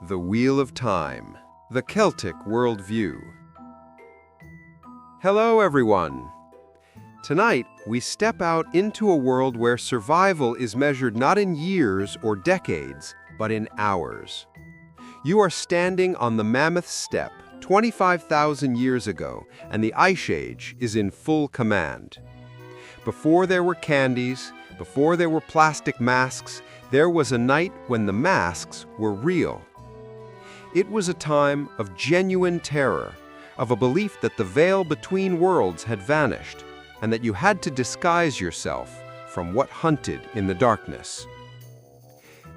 The Wheel of Time, the Celtic worldview. Hello, everyone. Tonight, we step out into a world where survival is measured not in years or decades, but in hours. You are standing on the Mammoth Steppe 25,000 years ago, and the Ice Age is in full command. Before there were candies, before there were plastic masks, there was a night when the masks were real. It was a time of genuine terror, of a belief that the veil between worlds had vanished, and that you had to disguise yourself from what hunted in the darkness.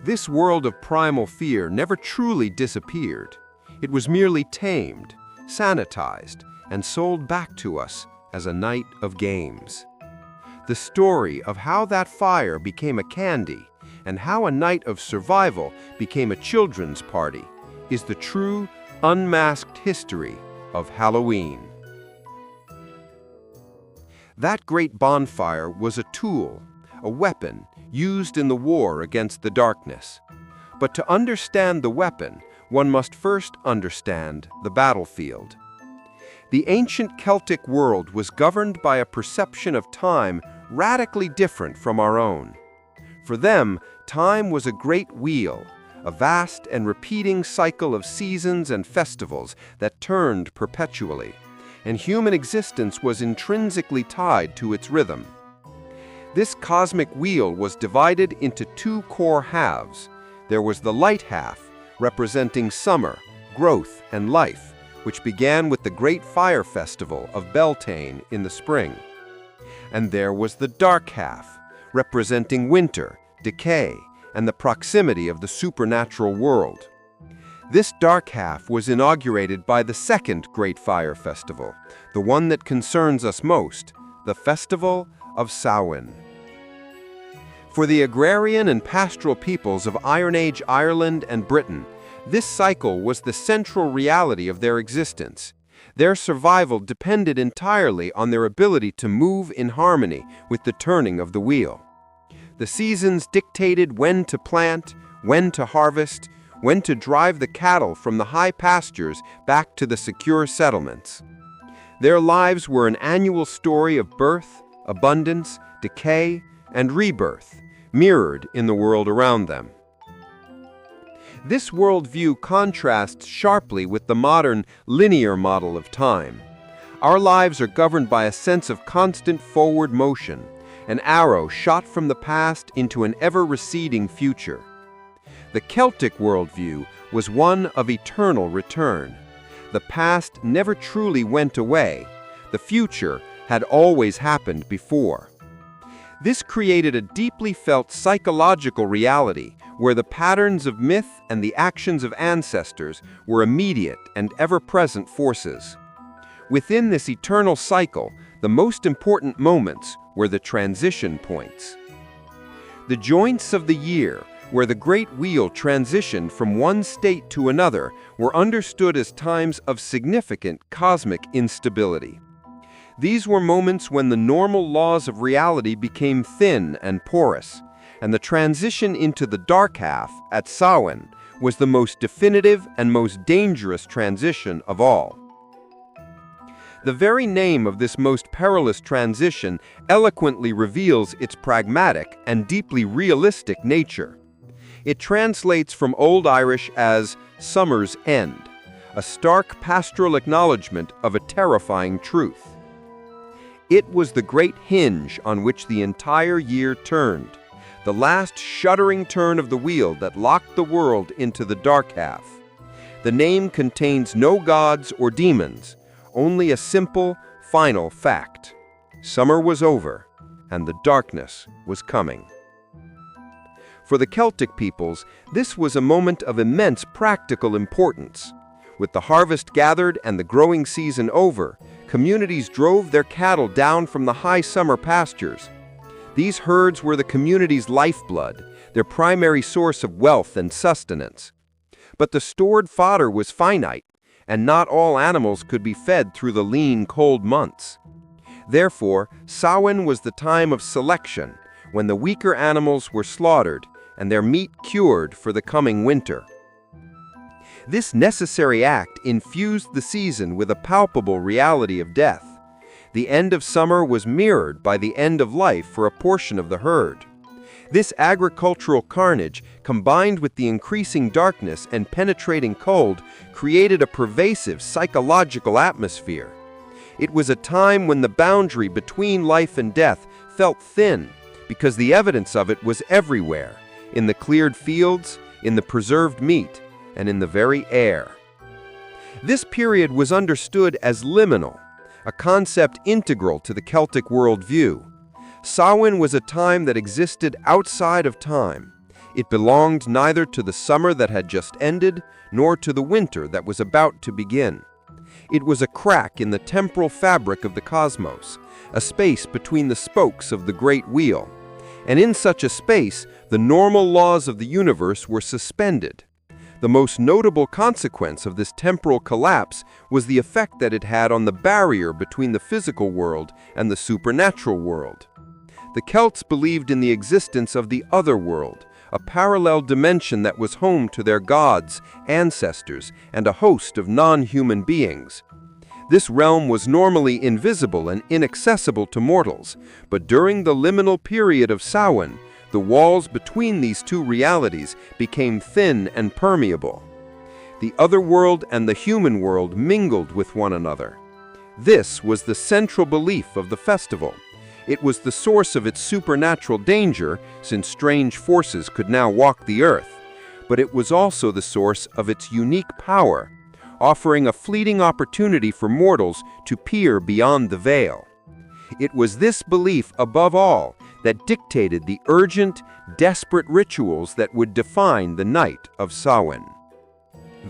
This world of primal fear never truly disappeared. It was merely tamed, sanitized, and sold back to us as a night of games. The story of how that fire became a candy and how a night of survival became a children's party is the true, unmasked history of Halloween. That great bonfire was a tool, a weapon used in the war against the darkness. But to understand the weapon, one must first understand the battlefield. The ancient Celtic world was governed by a perception of time radically different from our own. For them, time was a great wheel, a vast and repeating cycle of seasons and festivals that turned perpetually, and human existence was intrinsically tied to its rhythm. This cosmic wheel was divided into two core halves. There was the light half, representing summer, growth, and life, which began with the great fire festival of Beltane in the spring. And there was the dark half, representing winter, decay, and the proximity of the supernatural world. This dark half was inaugurated by the second Great Fire Festival, the one that concerns us most, the Festival of Sow-in. For the agrarian and pastoral peoples of Iron Age Ireland and Britain, this cycle was the central reality of their existence. Their survival depended entirely on their ability to move in harmony with the turning of the wheel. The seasons dictated when to plant, when to harvest, when to drive the cattle from the high pastures back to the secure settlements. Their lives were an annual story of birth, abundance, decay, and rebirth, mirrored in the world around them. This worldview contrasts sharply with the modern, linear model of time. Our lives are governed by a sense of constant forward motion, an arrow shot from the past into an ever-receding future. The Celtic worldview was one of eternal return. The past never truly went away. The future had always happened before. This created a deeply felt psychological reality where the patterns of myth and the actions of ancestors were immediate and ever-present forces. Within this eternal cycle, the most important moments were the transition points. The joints of the year, where the great wheel transitioned from one state to another, were understood as times of significant cosmic instability. These were moments when the normal laws of reality became thin and porous, and the transition into the dark half at Sow-in was the most definitive and most dangerous transition of all. The very name of this most perilous transition eloquently reveals its pragmatic and deeply realistic nature. It translates from Old Irish as summer's end, a stark pastoral acknowledgement of a terrifying truth. It was the great hinge on which the entire year turned, the last shuddering turn of the wheel that locked the world into the dark half. The name contains no gods or demons, only a simple, final fact. Summer was over, and the darkness was coming. For the Celtic peoples, this was a moment of immense practical importance. With the harvest gathered and the growing season over, communities drove their cattle down from the high summer pastures. These herds were the community's lifeblood, their primary source of wealth and sustenance. But the stored fodder was finite, and not all animals could be fed through the lean, cold months. Therefore, Samhain was the time of selection, when the weaker animals were slaughtered and their meat cured for the coming winter. This necessary act infused the season with a palpable reality of death. The end of summer was mirrored by the end of life for a portion of the herd. This agricultural carnage, combined with the increasing darkness and penetrating cold, created a pervasive psychological atmosphere. It was a time when the boundary between life and death felt thin, because the evidence of it was everywhere, in the cleared fields, in the preserved meat, and in the very air. This period was understood as liminal, a concept integral to the Celtic worldview. Sow-in was a time that existed outside of time. It belonged neither to the summer that had just ended, nor to the winter that was about to begin. It was a crack in the temporal fabric of the cosmos, a space between the spokes of the great wheel. And in such a space, the normal laws of the universe were suspended. The most notable consequence of this temporal collapse was the effect that it had on the barrier between the physical world and the supernatural world. The Celts believed in the existence of the other world, a parallel dimension that was home to their gods, ancestors, and a host of non-human beings. This realm was normally invisible and inaccessible to mortals, but during the liminal period of Samhain, the walls between these two realities became thin and permeable. The other world and the human world mingled with one another. This was the central belief of the festival. It was the source of its supernatural danger, since strange forces could now walk the earth, but it was also the source of its unique power, offering a fleeting opportunity for mortals to peer beyond the veil. It was this belief, above all, that dictated the urgent, desperate rituals that would define the night of Samhain.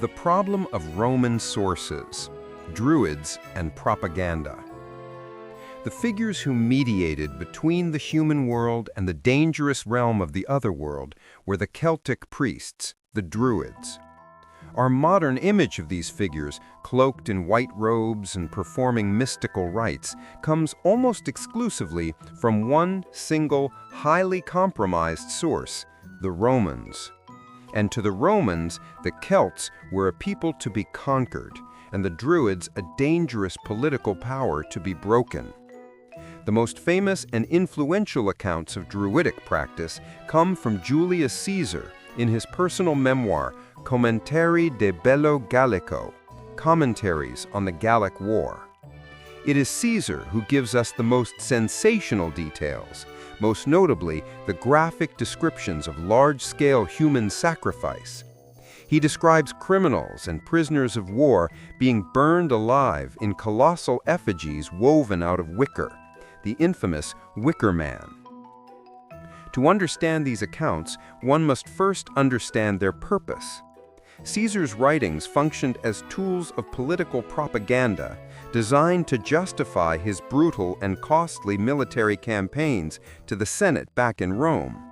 The problem of Roman sources, Druids, and propaganda. The figures who mediated between the human world and the dangerous realm of the other world were the Celtic priests, the Druids. Our modern image of these figures, cloaked in white robes and performing mystical rites, comes almost exclusively from one single, highly compromised source, the Romans. And to the Romans, the Celts were a people to be conquered, and the Druids a dangerous political power to be broken. The most famous and influential accounts of Druidic practice come from Julius Caesar in his personal memoir, Commentarii de Bello Gallico, Commentaries on the Gallic War. It is Caesar who gives us the most sensational details, most notably the graphic descriptions of large-scale human sacrifice. He describes criminals and prisoners of war being burned alive in colossal effigies woven out of wicker, the infamous Wicker Man. To understand these accounts, one must first understand their purpose. Caesar's writings functioned as tools of political propaganda designed to justify his brutal and costly military campaigns to the Senate back in Rome.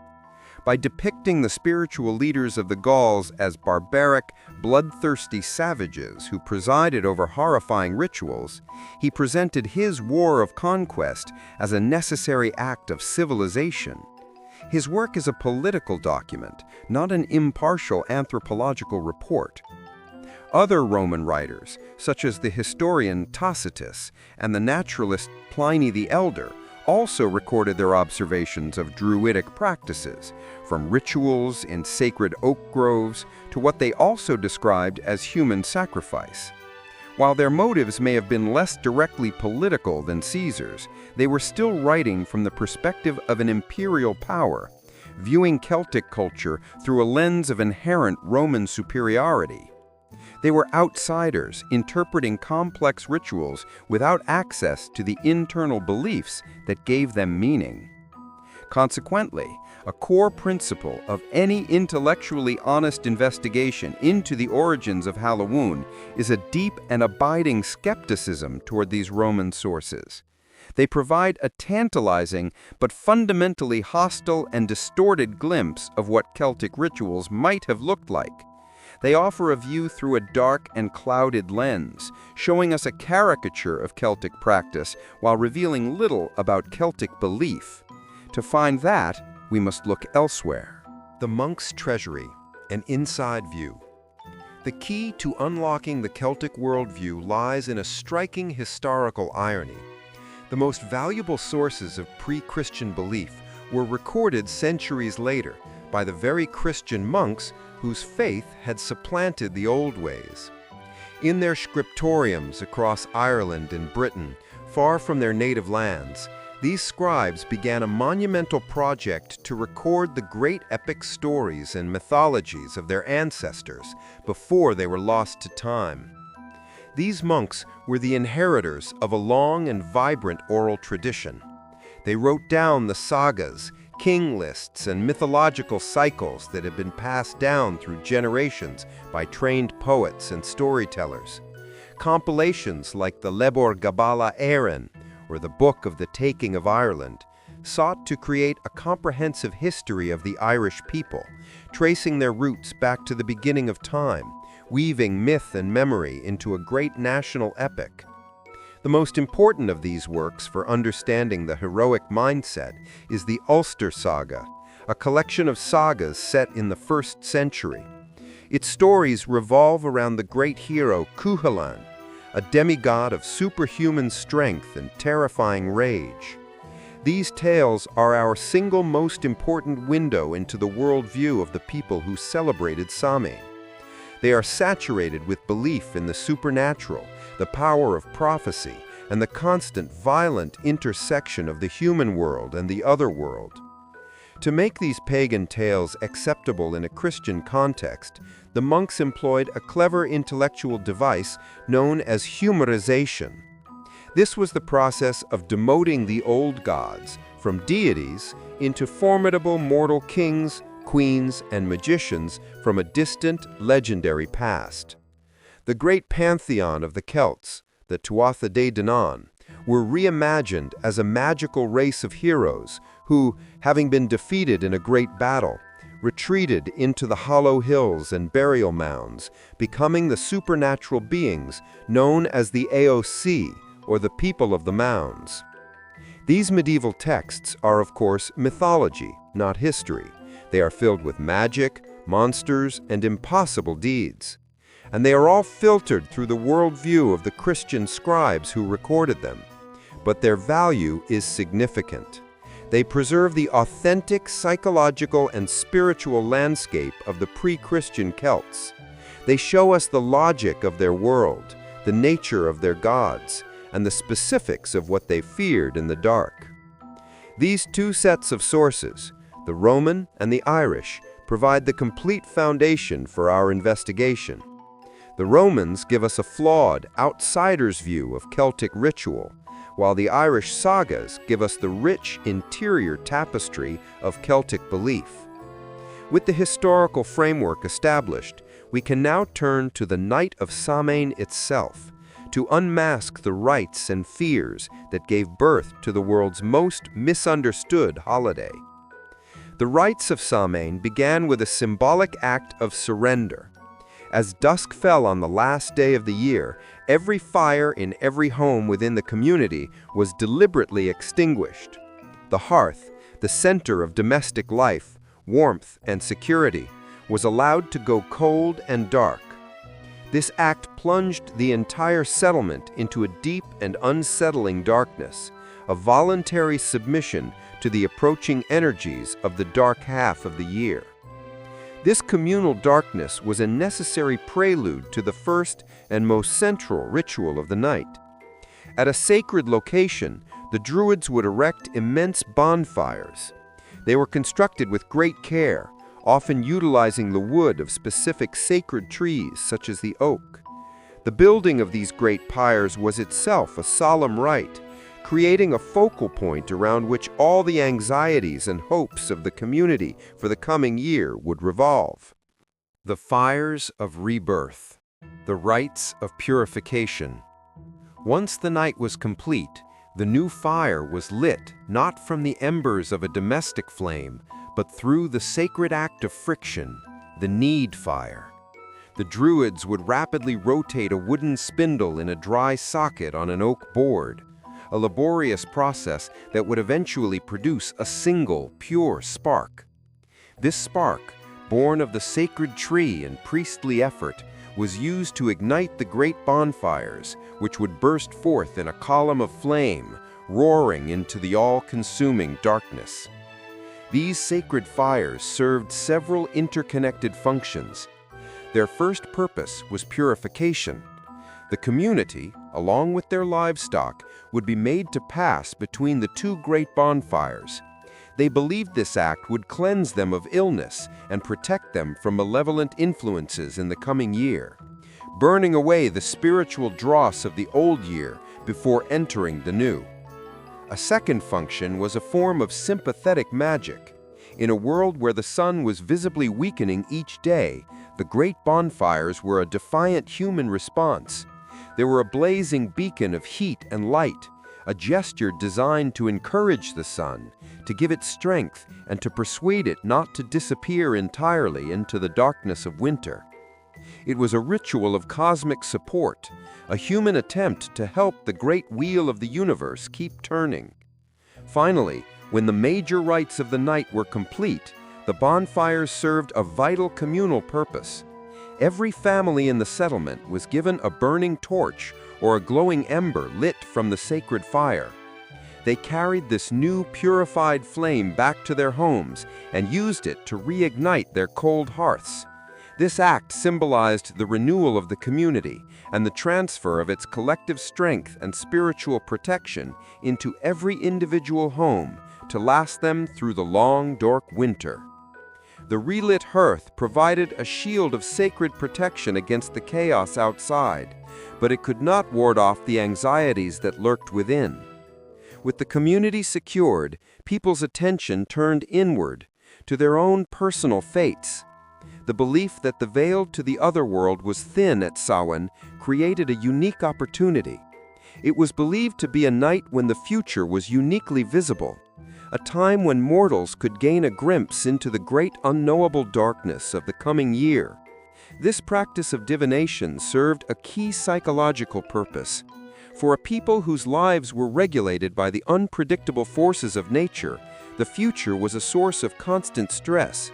By depicting the spiritual leaders of the Gauls as barbaric, bloodthirsty savages who presided over horrifying rituals, he presented his war of conquest as a necessary act of civilization. His work is a political document, not an impartial anthropological report. Other Roman writers, such as the historian Tacitus and the naturalist Pliny the Elder, also recorded their observations of Druidic practices, from rituals in sacred oak groves to what they also described as human sacrifice. While their motives may have been less directly political than Caesar's, they were still writing from the perspective of an imperial power, viewing Celtic culture through a lens of inherent Roman superiority. They were outsiders, interpreting complex rituals without access to the internal beliefs that gave them meaning. Consequently, a core principle of any intellectually honest investigation into the origins of Halloween is a deep and abiding skepticism toward these Roman sources. They provide a tantalizing but fundamentally hostile and distorted glimpse of what Celtic rituals might have looked like. They offer a view through a dark and clouded lens, showing us a caricature of Celtic practice while revealing little about Celtic belief. To find that, we must look elsewhere. The Monk's Treasury, an inside view. The key to unlocking the Celtic worldview lies in a striking historical irony. The most valuable sources of pre-Christian belief were recorded centuries later by the very Christian monks whose faith had supplanted the old ways. In their scriptoriums across Ireland and Britain, far from their native lands, these scribes began a monumental project to record the great epic stories and mythologies of their ancestors before they were lost to time. These monks were the inheritors of a long and vibrant oral tradition. They wrote down the sagas, king lists, and mythological cycles that had been passed down through generations by trained poets and storytellers. Compilations like the Lebor Gabala Éireann, or the Book of the Taking of Ireland, sought to create a comprehensive history of the Irish people, tracing their roots back to the beginning of time, weaving myth and memory into a great national epic. The most important of these works for understanding the heroic mindset is the Ulster Saga, a collection of sagas set in the 1st century. Its stories revolve around the great hero Cuchulainn, a demigod of superhuman strength and terrifying rage. These tales are our single most important window into the worldview of the people who celebrated Samhain. They are saturated with belief in the supernatural, the power of prophecy, and the constant violent intersection of the human world and the other world. To make these pagan tales acceptable in a Christian context, the monks employed a clever intellectual device known as humorization. This was the process of demoting the old gods from deities into formidable mortal kings, queens, and magicians from a distant, legendary past. The great pantheon of the Celts, the Tuatha De Danann, were reimagined as a magical race of heroes who, having been defeated in a great battle, retreated into the hollow hills and burial mounds, becoming the supernatural beings known as the AOC, or the people of the mounds. These medieval texts are, of course, mythology, not history. They are filled with magic, monsters, and impossible deeds. And they are all filtered through the worldview of the Christian scribes who recorded them. But their value is significant. They preserve the authentic psychological and spiritual landscape of the pre-Christian Celts. They show us the logic of their world, the nature of their gods, and the specifics of what they feared in the dark. These two sets of sources, the Roman and the Irish, provide the complete foundation for our investigation. The Romans give us a flawed, outsider's view of Celtic ritual, while the Irish sagas give us the rich interior tapestry of Celtic belief. With the historical framework established, we can now turn to the night of Samhain itself, to unmask the rites and fears that gave birth to the world's most misunderstood holiday. The rites of Samhain began with a symbolic act of surrender. As dusk fell on the last day of the year, every fire in every home within the community was deliberately extinguished. The hearth, the center of domestic life, warmth, and security, was allowed to go cold and dark. This act plunged the entire settlement into a deep and unsettling darkness, a voluntary submission to the approaching energies of the dark half of the year. This communal darkness was a necessary prelude to the first and most central ritual of the night. At a sacred location, the Druids would erect immense bonfires. They were constructed with great care, often utilizing the wood of specific sacred trees such as the oak. The building of these great pyres was itself a solemn rite, creating a focal point around which all the anxieties and hopes of the community for the coming year would revolve. The fires of rebirth, the rites of purification. Once the night was complete, the new fire was lit not from the embers of a domestic flame, but through the sacred act of friction, the need fire. The Druids would rapidly rotate a wooden spindle in a dry socket on an oak board, a laborious process that would eventually produce a single, pure spark. This spark, born of the sacred tree and priestly effort, was used to ignite the great bonfires, which would burst forth in a column of flame, roaring into the all-consuming darkness. These sacred fires served several interconnected functions. Their first purpose was purification. The community, along with their livestock, would be made to pass between the two great bonfires. They believed this act would cleanse them of illness and protect them from malevolent influences in the coming year, burning away the spiritual dross of the old year before entering the new. A second function was a form of sympathetic magic. In a world where the sun was visibly weakening each day, the great bonfires were a defiant human response. They were a blazing beacon of heat and light, a gesture designed to encourage the sun, to give it strength, and to persuade it not to disappear entirely into the darkness of winter. It was a ritual of cosmic support, a human attempt to help the great wheel of the universe keep turning. Finally, when the major rites of the night were complete, the bonfires served a vital communal purpose. Every family in the settlement was given a burning torch or a glowing ember lit from the sacred fire. They carried this new purified flame back to their homes and used it to reignite their cold hearths. This act symbolized the renewal of the community and the transfer of its collective strength and spiritual protection into every individual home to last them through the long, dark winter. The relit hearth provided a shield of sacred protection against the chaos outside, but it could not ward off the anxieties that lurked within. With the community secured, people's attention turned inward, to their own personal fates. The belief that the veil to the other world was thin at Sow-in created a unique opportunity. It was believed to be a night when the future was uniquely visible, a time when mortals could gain a glimpse into the great unknowable darkness of the coming year. This practice of divination served a key psychological purpose. For a people whose lives were regulated by the unpredictable forces of nature, the future was a source of constant stress.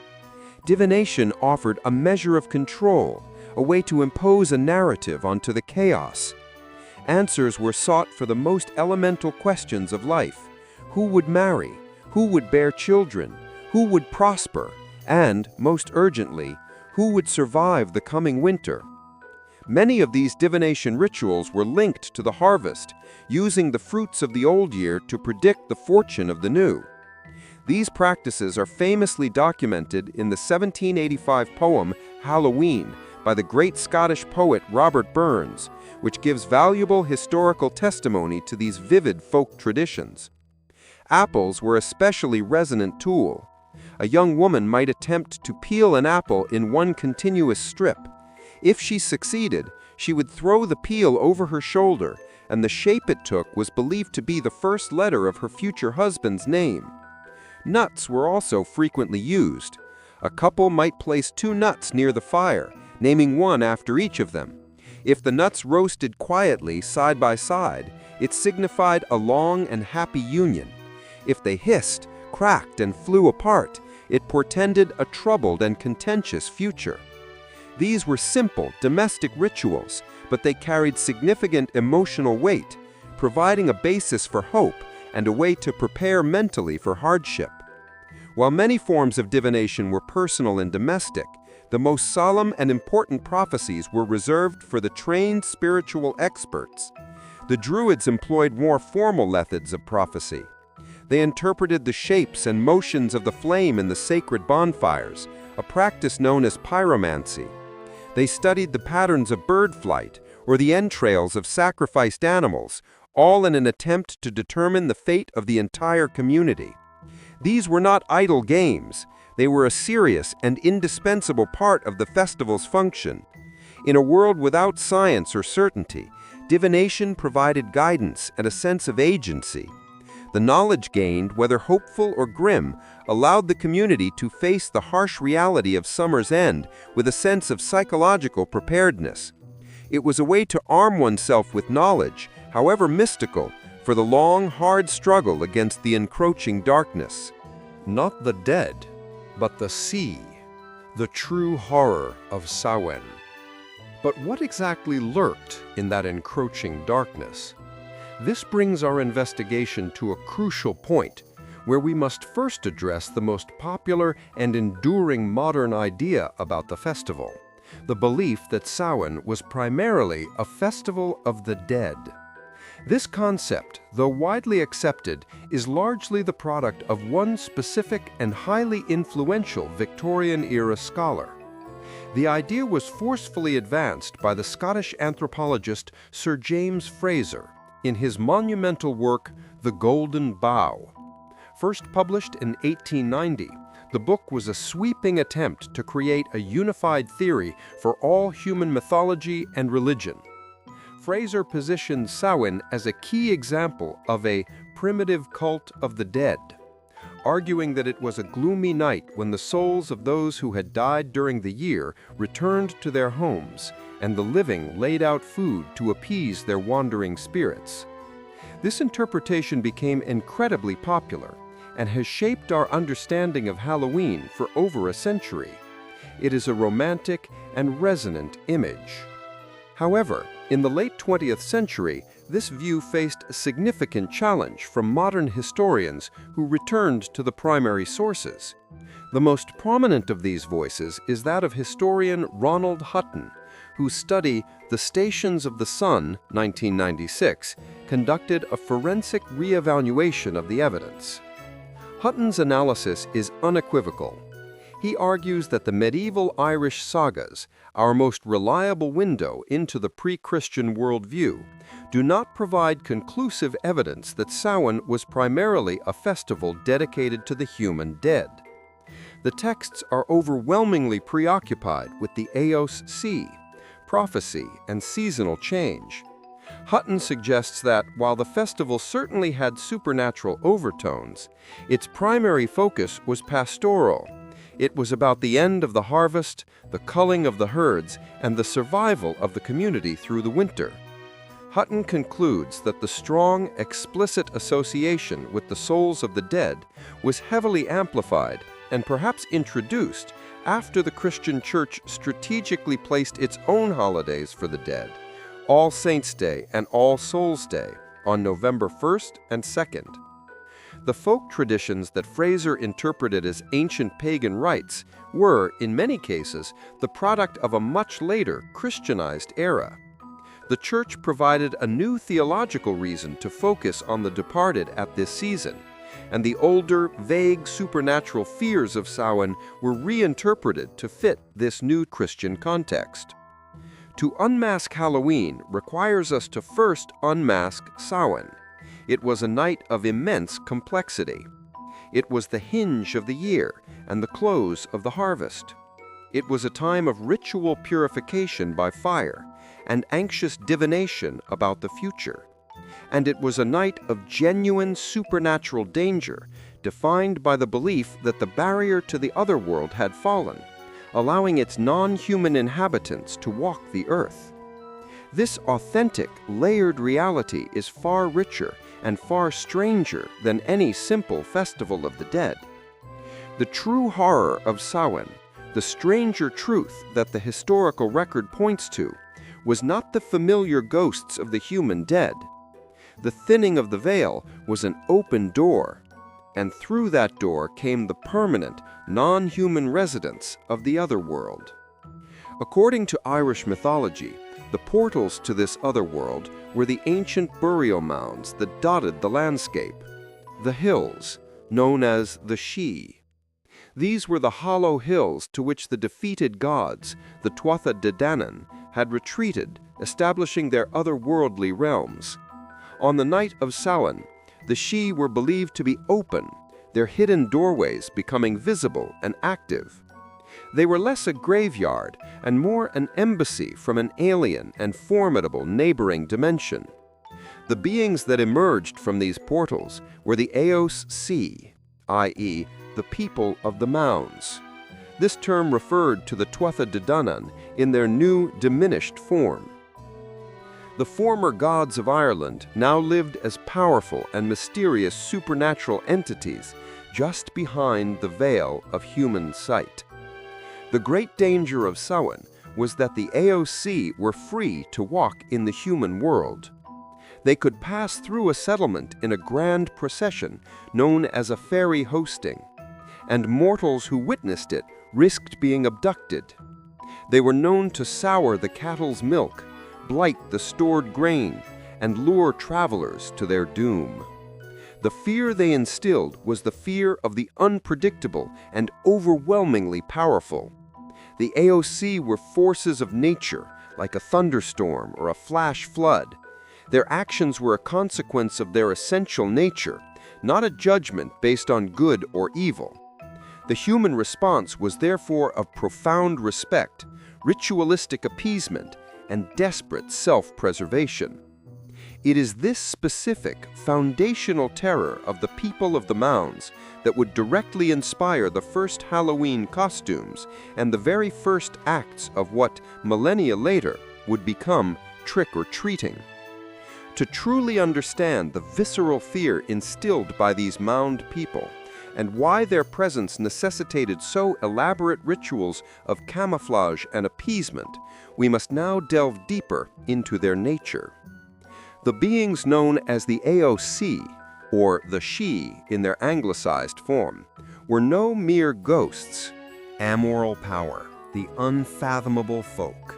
Divination offered a measure of control, a way to impose a narrative onto the chaos. Answers were sought for the most elemental questions of life. Who would marry? Who would bear children? Who would prosper? And, most urgently, who would survive the coming winter? Many of these divination rituals were linked to the harvest, using the fruits of the old year to predict the fortune of the new. These practices are famously documented in the 1785 poem Halloween by the great Scottish poet Robert Burns, which gives valuable historical testimony to these vivid folk traditions. Apples were a especially resonant tool. A young woman might attempt to peel an apple in one continuous strip. If she succeeded, she would throw the peel over her shoulder, and the shape it took was believed to be the first letter of her future husband's name. Nuts were also frequently used. A couple might place 2 nuts near the fire, naming one after each of them. If the nuts roasted quietly side by side, it signified a long and happy union. If they hissed, cracked, and flew apart, it portended a troubled and contentious future. These were simple, domestic rituals, but they carried significant emotional weight, providing a basis for hope and a way to prepare mentally for hardship. While many forms of divination were personal and domestic, the most solemn and important prophecies were reserved for the trained spiritual experts. The Druids employed more formal methods of prophecy. They interpreted the shapes and motions of the flame in the sacred bonfires, a practice known as pyromancy. They studied the patterns of bird flight or the entrails of sacrificed animals, all in an attempt to determine the fate of the entire community. These were not idle games. They were a serious and indispensable part of the festival's function. In a world without science or certainty, divination provided guidance and a sense of agency. The knowledge gained, whether hopeful or grim, allowed the community to face the harsh reality of summer's end with a sense of psychological preparedness. It was a way to arm oneself with knowledge, however mystical, for the long, hard struggle against the encroaching darkness. Not the dead, but the sea, the true horror of Sow-in. But what exactly lurked in that encroaching darkness? This brings our investigation to a crucial point, where we must first address the most popular and enduring modern idea about the festival, the belief that Samhain was primarily a festival of the dead. This concept, though widely accepted, is largely the product of one specific and highly influential Victorian-era scholar. The idea was forcefully advanced by the Scottish anthropologist Sir James Frazer in his monumental work, The Golden Bough. First published in 1890, the book was a sweeping attempt to create a unified theory for all human mythology and religion. Frazer positioned Samhain as a key example of a primitive cult of the dead, arguing that it was a gloomy night when the souls of those who had died during the year returned to their homes, and the living laid out food to appease their wandering spirits. This interpretation became incredibly popular and has shaped our understanding of Halloween for over a century. It is a romantic and resonant image. However, in the late 20th century, this view faced a significant challenge from modern historians who returned to the primary sources. The most prominent of these voices is that of historian Ronald Hutton, whose study The Stations of the Sun, 1996, conducted a forensic re-evaluation of the evidence. Hutton's analysis is unequivocal. He argues that the medieval Irish sagas, our most reliable window into the pre-Christian worldview, do not provide conclusive evidence that Samhain was primarily a festival dedicated to the human dead. The texts are overwhelmingly preoccupied with the Eos sea, prophecy, and seasonal change. Hutton suggests that, while the festival certainly had supernatural overtones, its primary focus was pastoral. It was about the end of the harvest, the culling of the herds, and the survival of the community through the winter. Hutton concludes that the strong, explicit association with the souls of the dead was heavily amplified and perhaps introduced after the Christian Church strategically placed its own holidays for the dead, All Saints' Day and All Souls' Day, on November 1st and 2nd. The folk traditions that Frazer interpreted as ancient pagan rites were, in many cases, the product of a much later Christianized era. The Church provided a new theological reason to focus on the departed at this season, and the older, vague supernatural fears of Samhain were reinterpreted to fit this new Christian context. To unmask Halloween requires us to first unmask Samhain. It was a night of immense complexity. It was the hinge of the year and the close of the harvest. It was a time of ritual purification by fire and anxious divination about the future. And it was a night of genuine supernatural danger, defined by the belief that the barrier to the other world had fallen, allowing its non-human inhabitants to walk the earth. This authentic, layered reality is far richer and far stranger than any simple festival of the dead. The true horror of Samhain, the stranger truth that the historical record points to, was not the familiar ghosts of the human dead. The thinning of the veil was an open door, and through that door came the permanent, non-human residents of the other world. According to Irish mythology, the portals to this other world were the ancient burial mounds that dotted the landscape, the hills, known as the Sidhe. These were the hollow hills to which the defeated gods, the Tuatha De Danann, had retreated, establishing their otherworldly realms. On the night of Samhain, the Sidhe were believed to be open, their hidden doorways becoming visible and active. They were less a graveyard and more an embassy from an alien and formidable neighboring dimension. The beings that emerged from these portals were the Eos sea, i.e., the people of the mounds. This term referred to the Tuatha De Danann in their new, diminished form. The former gods of Ireland now lived as powerful and mysterious supernatural entities just behind the veil of human sight. The great danger of Samhain was that the AOC were free to walk in the human world. They could pass through a settlement in a grand procession known as a fairy hosting, and mortals who witnessed it risked being abducted. They were known to sour the cattle's milk, blight the stored grain, and lure travelers to their doom. The fear they instilled was the fear of the unpredictable and overwhelmingly powerful. The AOC were forces of nature, like a thunderstorm or a flash flood. Their actions were a consequence of their essential nature, not a judgment based on good or evil. The human response was therefore of profound respect, ritualistic appeasement, and desperate self-preservation. It is this specific, foundational terror of the people of the mounds that would directly inspire the first Halloween costumes and the very first acts of what, millennia later, would become trick-or-treating. To truly understand the visceral fear instilled by these mound people, and why their presence necessitated so elaborate rituals of camouflage and appeasement, we must now delve deeper into their nature. The beings known as the AOC, or the She in their anglicized form, were no mere ghosts. Amoral power, the unfathomable folk.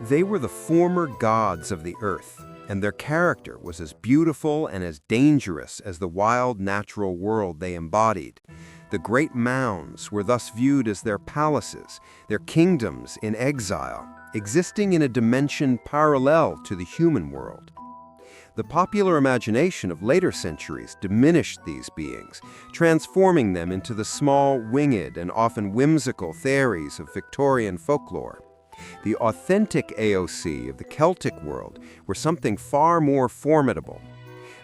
They were the former gods of the earth, and their character was as beautiful and as dangerous as the wild natural world they embodied. The great mounds were thus viewed as their palaces, their kingdoms in exile, existing in a dimension parallel to the human world. The popular imagination of later centuries diminished these beings, transforming them into the small, winged, and often whimsical fairies of Victorian folklore. The authentic AOC of the Celtic world were something far more formidable.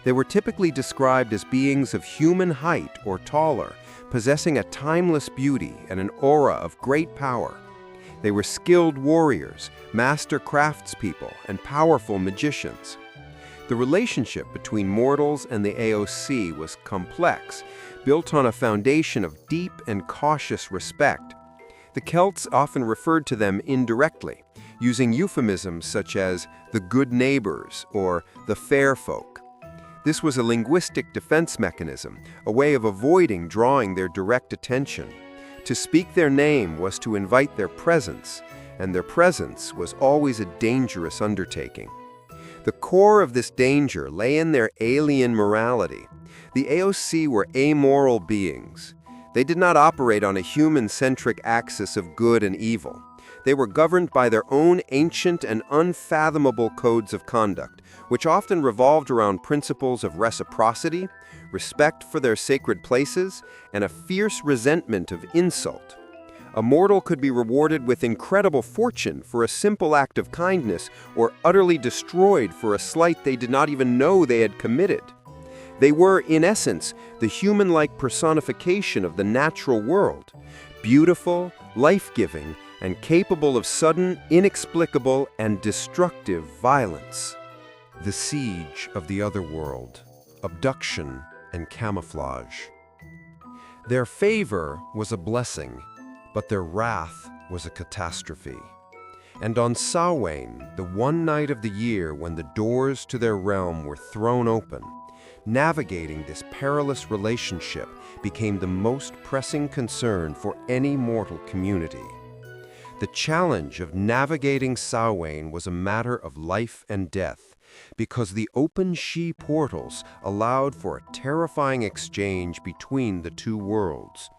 They were typically described as beings of human height or taller, possessing a timeless beauty and an aura of great power. They were skilled warriors, master craftspeople, and powerful magicians. The relationship between mortals and the AOC was complex, built on a foundation of deep and cautious respect. The Celts often referred to them indirectly, using euphemisms such as the good neighbors or the fair folk. This was a linguistic defense mechanism, a way of avoiding drawing their direct attention. To speak their name was to invite their presence, and their presence was always a dangerous undertaking. The core of this danger lay in their alien morality. The AOC were amoral beings. They did not operate on a human-centric axis of good and evil. They were governed by their own ancient and unfathomable codes of conduct, which often revolved around principles of reciprocity, respect for their sacred places, and a fierce resentment of insult. A mortal could be rewarded with incredible fortune for a simple act of kindness, or utterly destroyed for a slight they did not even know they had committed. They were, in essence, the human-like personification of the natural world, beautiful, life-giving, and capable of sudden, inexplicable, and destructive violence. The siege of the other world, abduction, and camouflage. Their favor was a blessing, but their wrath was a catastrophe. And on Samhain, the one night of the year when the doors to their realm were thrown open, navigating this perilous relationship became the most pressing concern for any mortal community. The challenge of navigating Samhain was a matter of life and death, because the open She portals allowed for a terrifying exchange between the two worlds.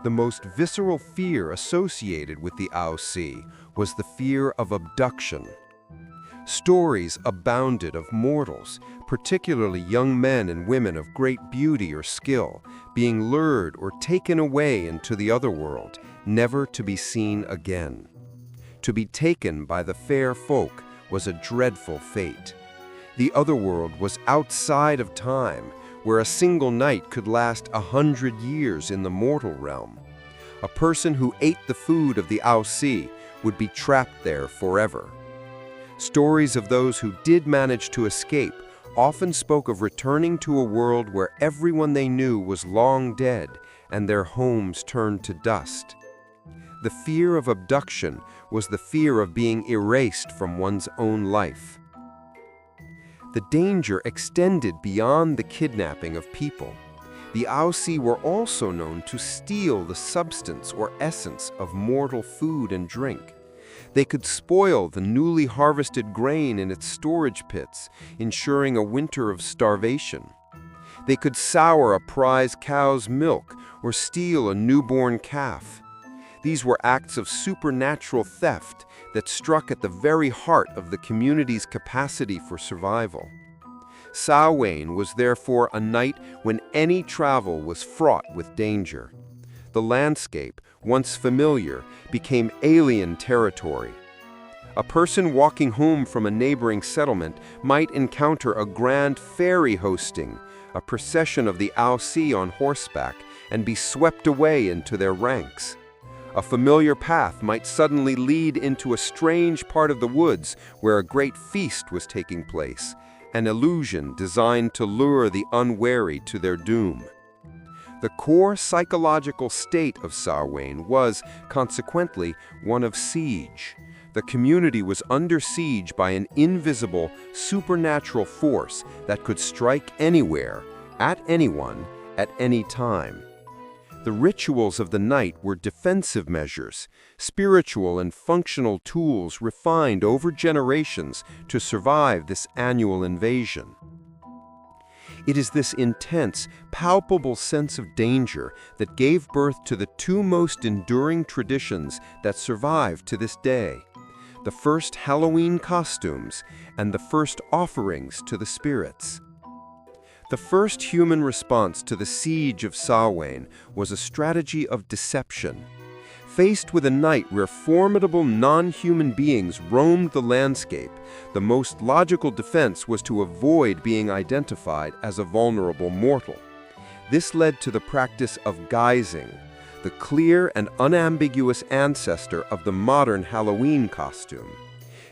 The most visceral fear associated with the AOC was the fear of abduction. Stories abounded of mortals, particularly young men and women of great beauty or skill, being lured or taken away into the other world, never to be seen again. To be taken by the fair folk was a dreadful fate. The other world was outside of time, where a single night could last 100 years in the mortal realm. A person who ate the food of the AOC would be trapped there forever. Stories of those who did manage to escape often spoke of returning to a world where everyone they knew was long dead and their homes turned to dust. The fear of abduction was the fear of being erased from one's own life. The danger extended beyond the kidnapping of people. The Aussie were also known to steal the substance or essence of mortal food and drink. They could spoil the newly harvested grain in its storage pits, ensuring a winter of starvation. They could sour a prize cow's milk or steal a newborn calf. These were acts of supernatural theft that struck at the very heart of the community's capacity for survival. Samhain was therefore a night when any travel was fraught with danger. The landscape, once familiar, became alien territory. A person walking home from a neighboring settlement might encounter a grand fairy hosting, a procession of the Aussie on horseback, and be swept away into their ranks. A familiar path might suddenly lead into a strange part of the woods where a great feast was taking place, an illusion designed to lure the unwary to their doom. The core psychological state of Samhain was, consequently, one of siege. The community was under siege by an invisible, supernatural force that could strike anywhere, at anyone, at any time. The rituals of the night were defensive measures, spiritual and functional tools refined over generations to survive this annual invasion. It is this intense, palpable sense of danger that gave birth to the two most enduring traditions that survive to this day: the first Halloween costumes and the first offerings to the spirits. The first human response to the siege of Samhain was a strategy of deception. Faced with a night where formidable non-human beings roamed the landscape, the most logical defense was to avoid being identified as a vulnerable mortal. This led to the practice of guising, the clear and unambiguous ancestor of the modern Halloween costume.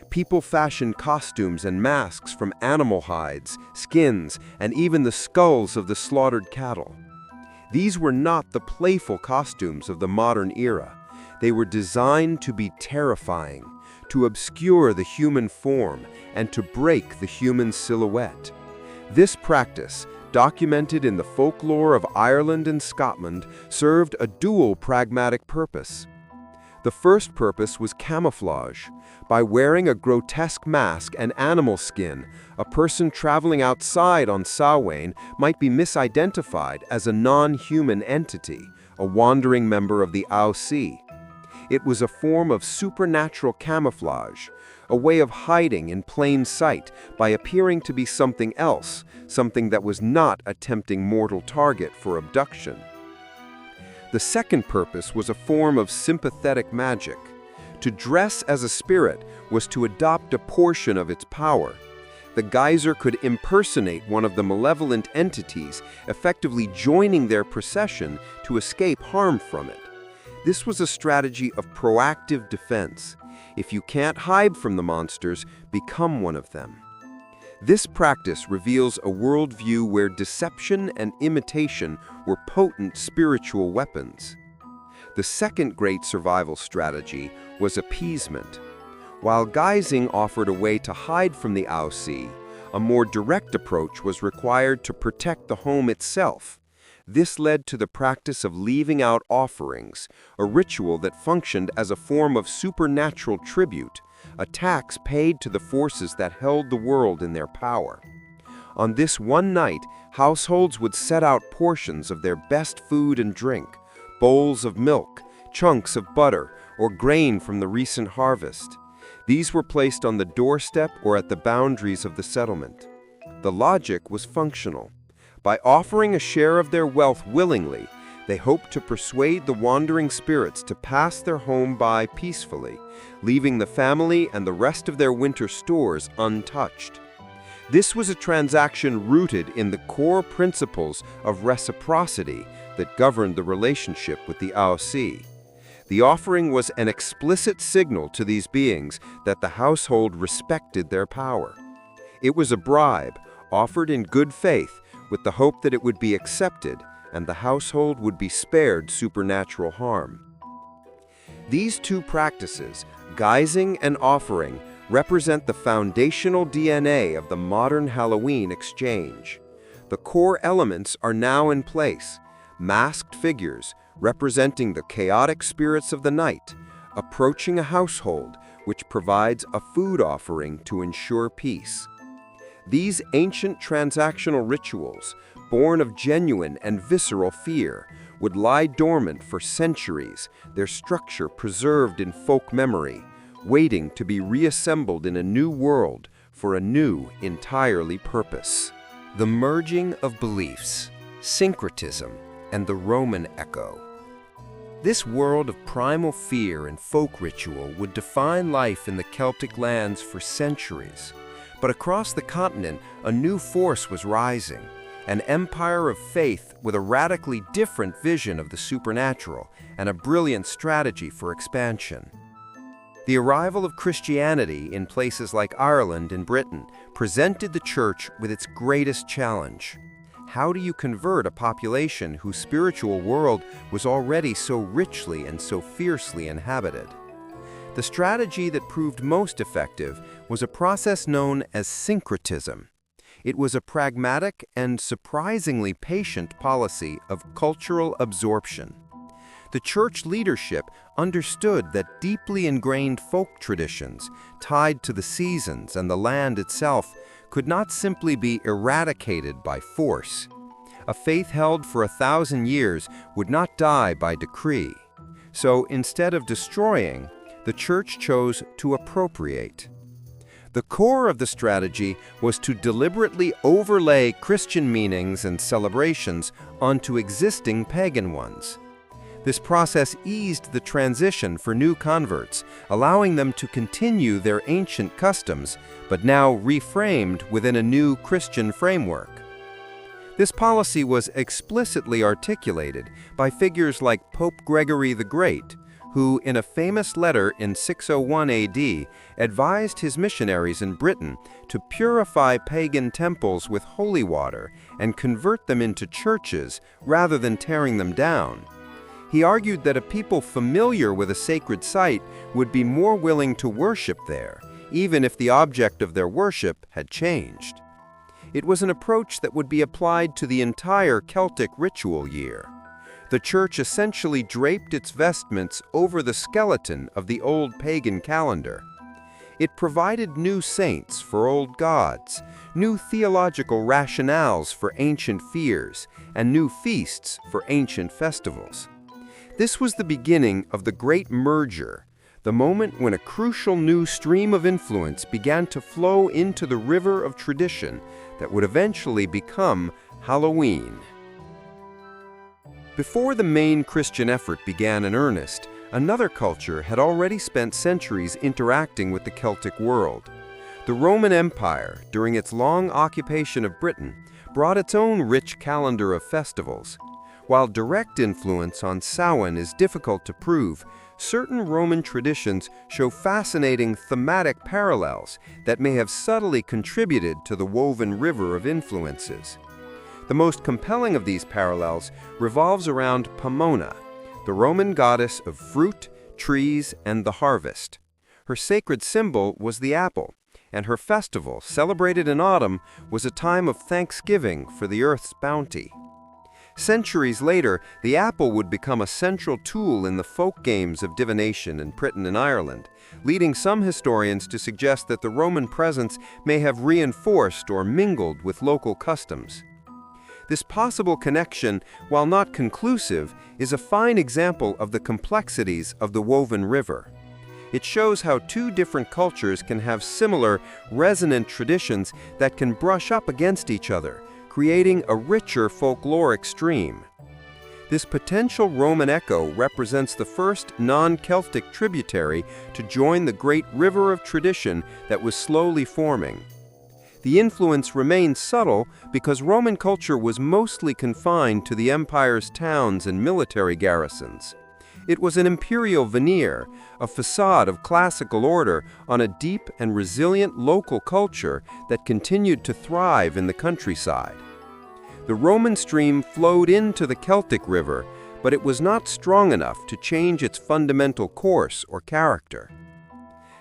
People fashioned costumes and masks from animal hides, skins, and even the skulls of the slaughtered cattle. These were not the playful costumes of the modern era. They were designed to be terrifying, to obscure the human form, and to break the human silhouette. This practice, documented in the folklore of Ireland and Scotland, served a dual pragmatic purpose. The first purpose was camouflage. By wearing a grotesque mask and animal skin, a person traveling outside on Samhain might be misidentified as a non-human entity, a wandering member of the Aussie. It was a form of supernatural camouflage, a way of hiding in plain sight by appearing to be something else, something that was not a tempting mortal target for abduction. The second purpose was a form of sympathetic magic. To dress as a spirit was to adopt a portion of its power. The geyser could impersonate one of the malevolent entities, effectively joining their procession to escape harm from it. This was a strategy of proactive defense. If you can't hide from the monsters, become one of them. This practice reveals a worldview where deception and imitation were potent spiritual weapons. The second great survival strategy was appeasement. While guising offered a way to hide from the Aussie, a more direct approach was required to protect the home itself. This led to the practice of leaving out offerings, a ritual that functioned as a form of supernatural tribute, a tax paid to the forces that held the world in their power. On this one night, households would set out portions of their best food and drink, bowls of milk, chunks of butter, or grain from the recent harvest. These were placed on the doorstep or at the boundaries of the settlement. The logic was functional. By offering a share of their wealth willingly, they hoped to persuade the wandering spirits to pass their home by peacefully, leaving the family and the rest of their winter stores untouched. This was a transaction rooted in the core principles of reciprocity that governed the relationship with the Aussie. The offering was an explicit signal to these beings that the household respected their power. It was a bribe, offered in good faith, with the hope that it would be accepted and the household would be spared supernatural harm. These two practices, guising and offering, represent the foundational DNA of the modern Halloween exchange. The core elements are now in place: masked figures representing the chaotic spirits of the night, approaching a household which provides a food offering to ensure peace. These ancient transactional rituals, born of genuine and visceral fear, would lie dormant for centuries, their structure preserved in folk memory, waiting to be reassembled in a new world for a new, entirely purpose. The merging of beliefs, syncretism, and the Roman echo. This world of primal fear and folk ritual would define life in the Celtic lands for centuries. But across the continent, a new force was rising, an empire of faith with a radically different vision of the supernatural and a brilliant strategy for expansion. The arrival of Christianity in places like Ireland and Britain presented the church with its greatest challenge. How do you convert a population whose spiritual world was already so richly and so fiercely inhabited? The strategy that proved most effective was a process known as syncretism. It was a pragmatic and surprisingly patient policy of cultural absorption. The church leadership understood that deeply ingrained folk traditions, tied to the seasons and the land itself, could not simply be eradicated by force. A faith held for 1,000 years would not die by decree. So instead of destroying, the church chose to appropriate. The core of the strategy was to deliberately overlay Christian meanings and celebrations onto existing pagan ones. This process eased the transition for new converts, allowing them to continue their ancient customs, but now reframed within a new Christian framework. This policy was explicitly articulated by figures like Pope Gregory the Great, who, in a famous letter in 601 AD, advised his missionaries in Britain to purify pagan temples with holy water and convert them into churches rather than tearing them down. He argued that a people familiar with a sacred site would be more willing to worship there, even if the object of their worship had changed. It was an approach that would be applied to the entire Celtic ritual year. The church essentially draped its vestments over the skeleton of the old pagan calendar. It provided new saints for old gods, new theological rationales for ancient fears, and new feasts for ancient festivals. This was the beginning of the Great Merger, the moment when a crucial new stream of influence began to flow into the river of tradition that would eventually become Halloween. Before the main Christian effort began in earnest, another culture had already spent centuries interacting with the Celtic world. The Roman Empire, during its long occupation of Britain, brought its own rich calendar of festivals. While direct influence on Sow-in is difficult to prove, certain Roman traditions show fascinating thematic parallels that may have subtly contributed to the woven river of influences. The most compelling of these parallels revolves around Pomona, the Roman goddess of fruit, trees, and the harvest. Her sacred symbol was the apple, and her festival, celebrated in autumn, was a time of thanksgiving for the earth's bounty. Centuries later, the apple would become a central tool in the folk games of divination in Britain and Ireland, leading some historians to suggest that the Roman presence may have reinforced or mingled with local customs. This possible connection, while not conclusive, is a fine example of the complexities of the woven river. It shows how two different cultures can have similar, resonant traditions that can brush up against each other, creating a richer folkloric stream. This potential Roman echo represents the first non-Celtic tributary to join the great river of tradition that was slowly forming. The influence remained subtle because Roman culture was mostly confined to the empire's towns and military garrisons. It was an imperial veneer, a facade of classical order on a deep and resilient local culture that continued to thrive in the countryside. The Roman stream flowed into the Celtic river, but it was not strong enough to change its fundamental course or character.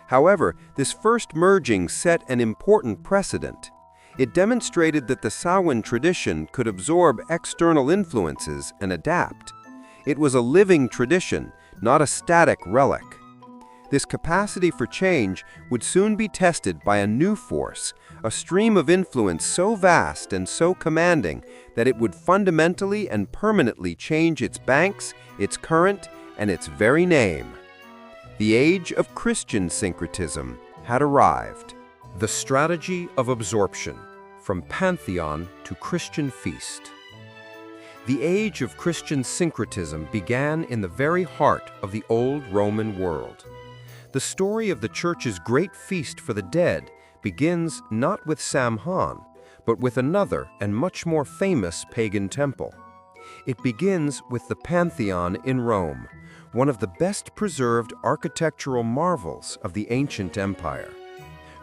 However, this first merging set an important precedent. It demonstrated that the Sow-in tradition could absorb external influences and adapt. It was a living tradition, not a static relic. This capacity for change would soon be tested by a new force, a stream of influence so vast and so commanding that it would fundamentally and permanently change its banks, its current, and its very name. The age of Christian syncretism had arrived. The strategy of absorption, from pantheon to Christian feast. The age of Christian syncretism began in the very heart of the old Roman world. The story of the Church's great feast for the dead begins not with Samhain, but with another and much more famous pagan temple. It begins with the Pantheon in Rome, one of the best preserved architectural marvels of the ancient empire.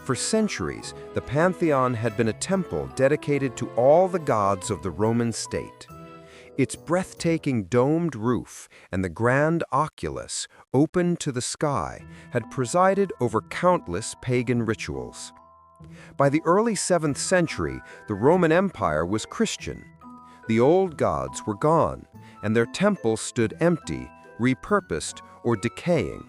For centuries, the Pantheon had been a temple dedicated to all the gods of the Roman state. Its breathtaking domed roof and the grand oculus, open to the sky, had presided over countless pagan rituals. By the early 7th century, the Roman Empire was Christian. The old gods were gone, and their temples stood empty, repurposed, or decaying.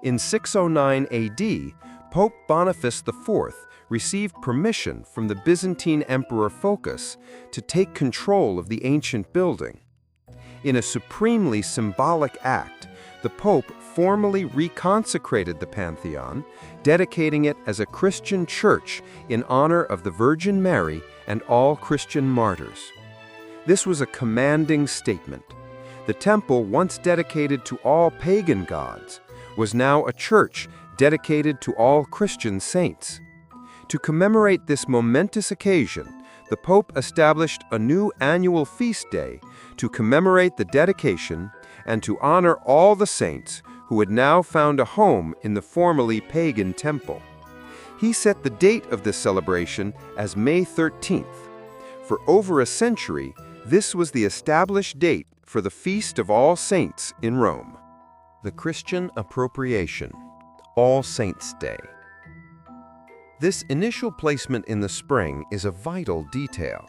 In 609 AD, Pope Boniface IV received permission from the Byzantine Emperor Phocas to take control of the ancient building. In a supremely symbolic act, the Pope formally reconsecrated the Pantheon, dedicating it as a Christian church in honor of the Virgin Mary and all Christian martyrs. This was a commanding statement. The temple, once dedicated to all pagan gods, was now a church dedicated to all Christian saints. To commemorate this momentous occasion, the Pope established a new annual feast day to commemorate the dedication and to honor all the saints who had now found a home in the formerly pagan temple. He set the date of this celebration as May 13th. For over a century, this was the established date for the Feast of All Saints in Rome. The Christian appropriation, All Saints' Day. This initial placement in the spring is a vital detail.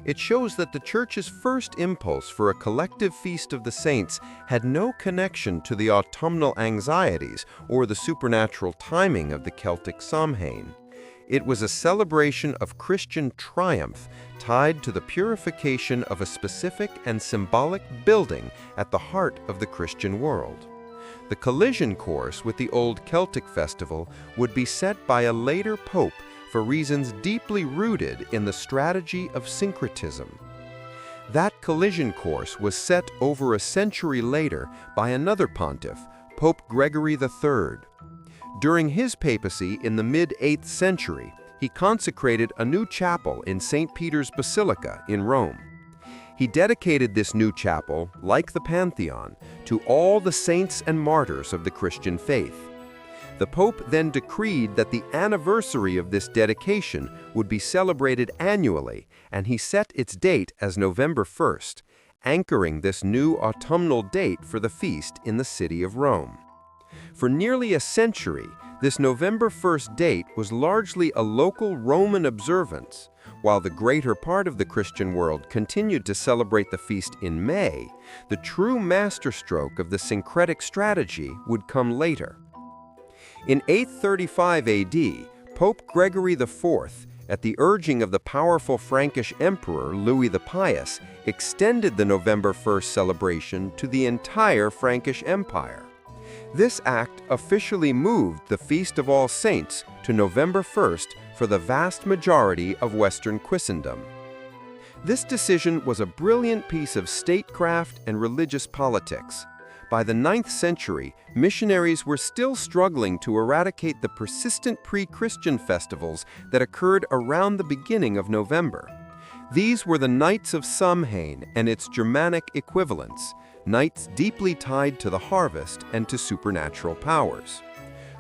It shows that the Church's first impulse for a collective feast of the saints had no connection to the autumnal anxieties or the supernatural timing of the Celtic Samhain. It was a celebration of Christian triumph tied to the purification of a specific and symbolic building at the heart of the Christian world. The collision course with the old Celtic festival would be set by a later pope for reasons deeply rooted in the strategy of syncretism. That collision course was set over a century later by another pontiff, Pope Gregory III. During his papacy in the mid-8th century, he consecrated a new chapel in St. Peter's Basilica in Rome. He dedicated this new chapel, like the Pantheon, to all the saints and martyrs of the Christian faith. The Pope then decreed that the anniversary of this dedication would be celebrated annually, and he set its date as November 1st, anchoring this new autumnal date for the feast in the city of Rome. For nearly a century, this November 1st date was largely a local Roman observance. While the greater part of the Christian world continued to celebrate the feast in May, the true masterstroke of the syncretic strategy would come later. In 835 AD, Pope Gregory IV, at the urging of the powerful Frankish Emperor Louis the Pious, extended the November 1st celebration to the entire Frankish Empire. This act officially moved the Feast of All Saints to November 1st for the vast majority of Western Christendom. This decision was a brilliant piece of statecraft and religious politics. By the 9th century, missionaries were still struggling to eradicate the persistent pre-Christian festivals that occurred around the beginning of November. These were the Nights of Samhain and its Germanic equivalents, nights deeply tied to the harvest and to supernatural powers.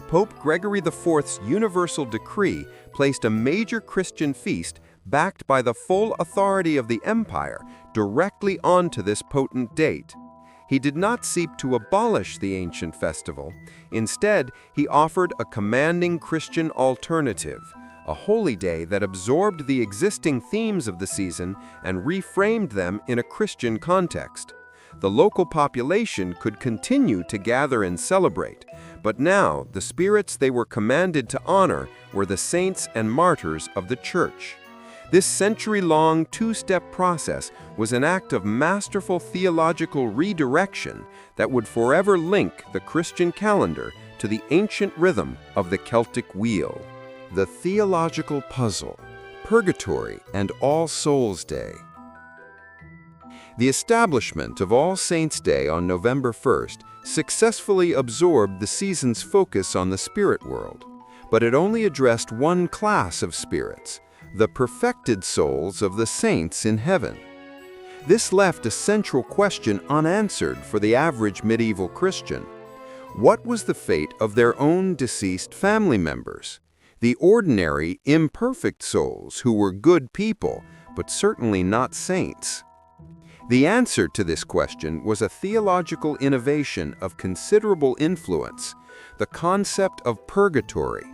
Pope Gregory IV's universal decree placed a major Christian feast backed by the full authority of the empire directly onto this potent date. He did not seek to abolish the ancient festival. Instead, he offered a commanding Christian alternative, a holy day that absorbed the existing themes of the season and reframed them in a Christian context. The local population could continue to gather and celebrate, but now the spirits they were commanded to honor were the saints and martyrs of the Church. This century-long two-step process was an act of masterful theological redirection that would forever link the Christian calendar to the ancient rhythm of the Celtic wheel. The theological puzzle, Purgatory and All Souls' Day. The establishment of All Saints' Day on November 1st successfully absorbed the season's focus on the spirit world, but it only addressed one class of spirits, the perfected souls of the saints in heaven. This left a central question unanswered for the average medieval Christian. What was the fate of their own deceased family members? The ordinary, imperfect souls who were good people, but certainly not saints. The answer to this question was a theological innovation of considerable influence, the concept of purgatory.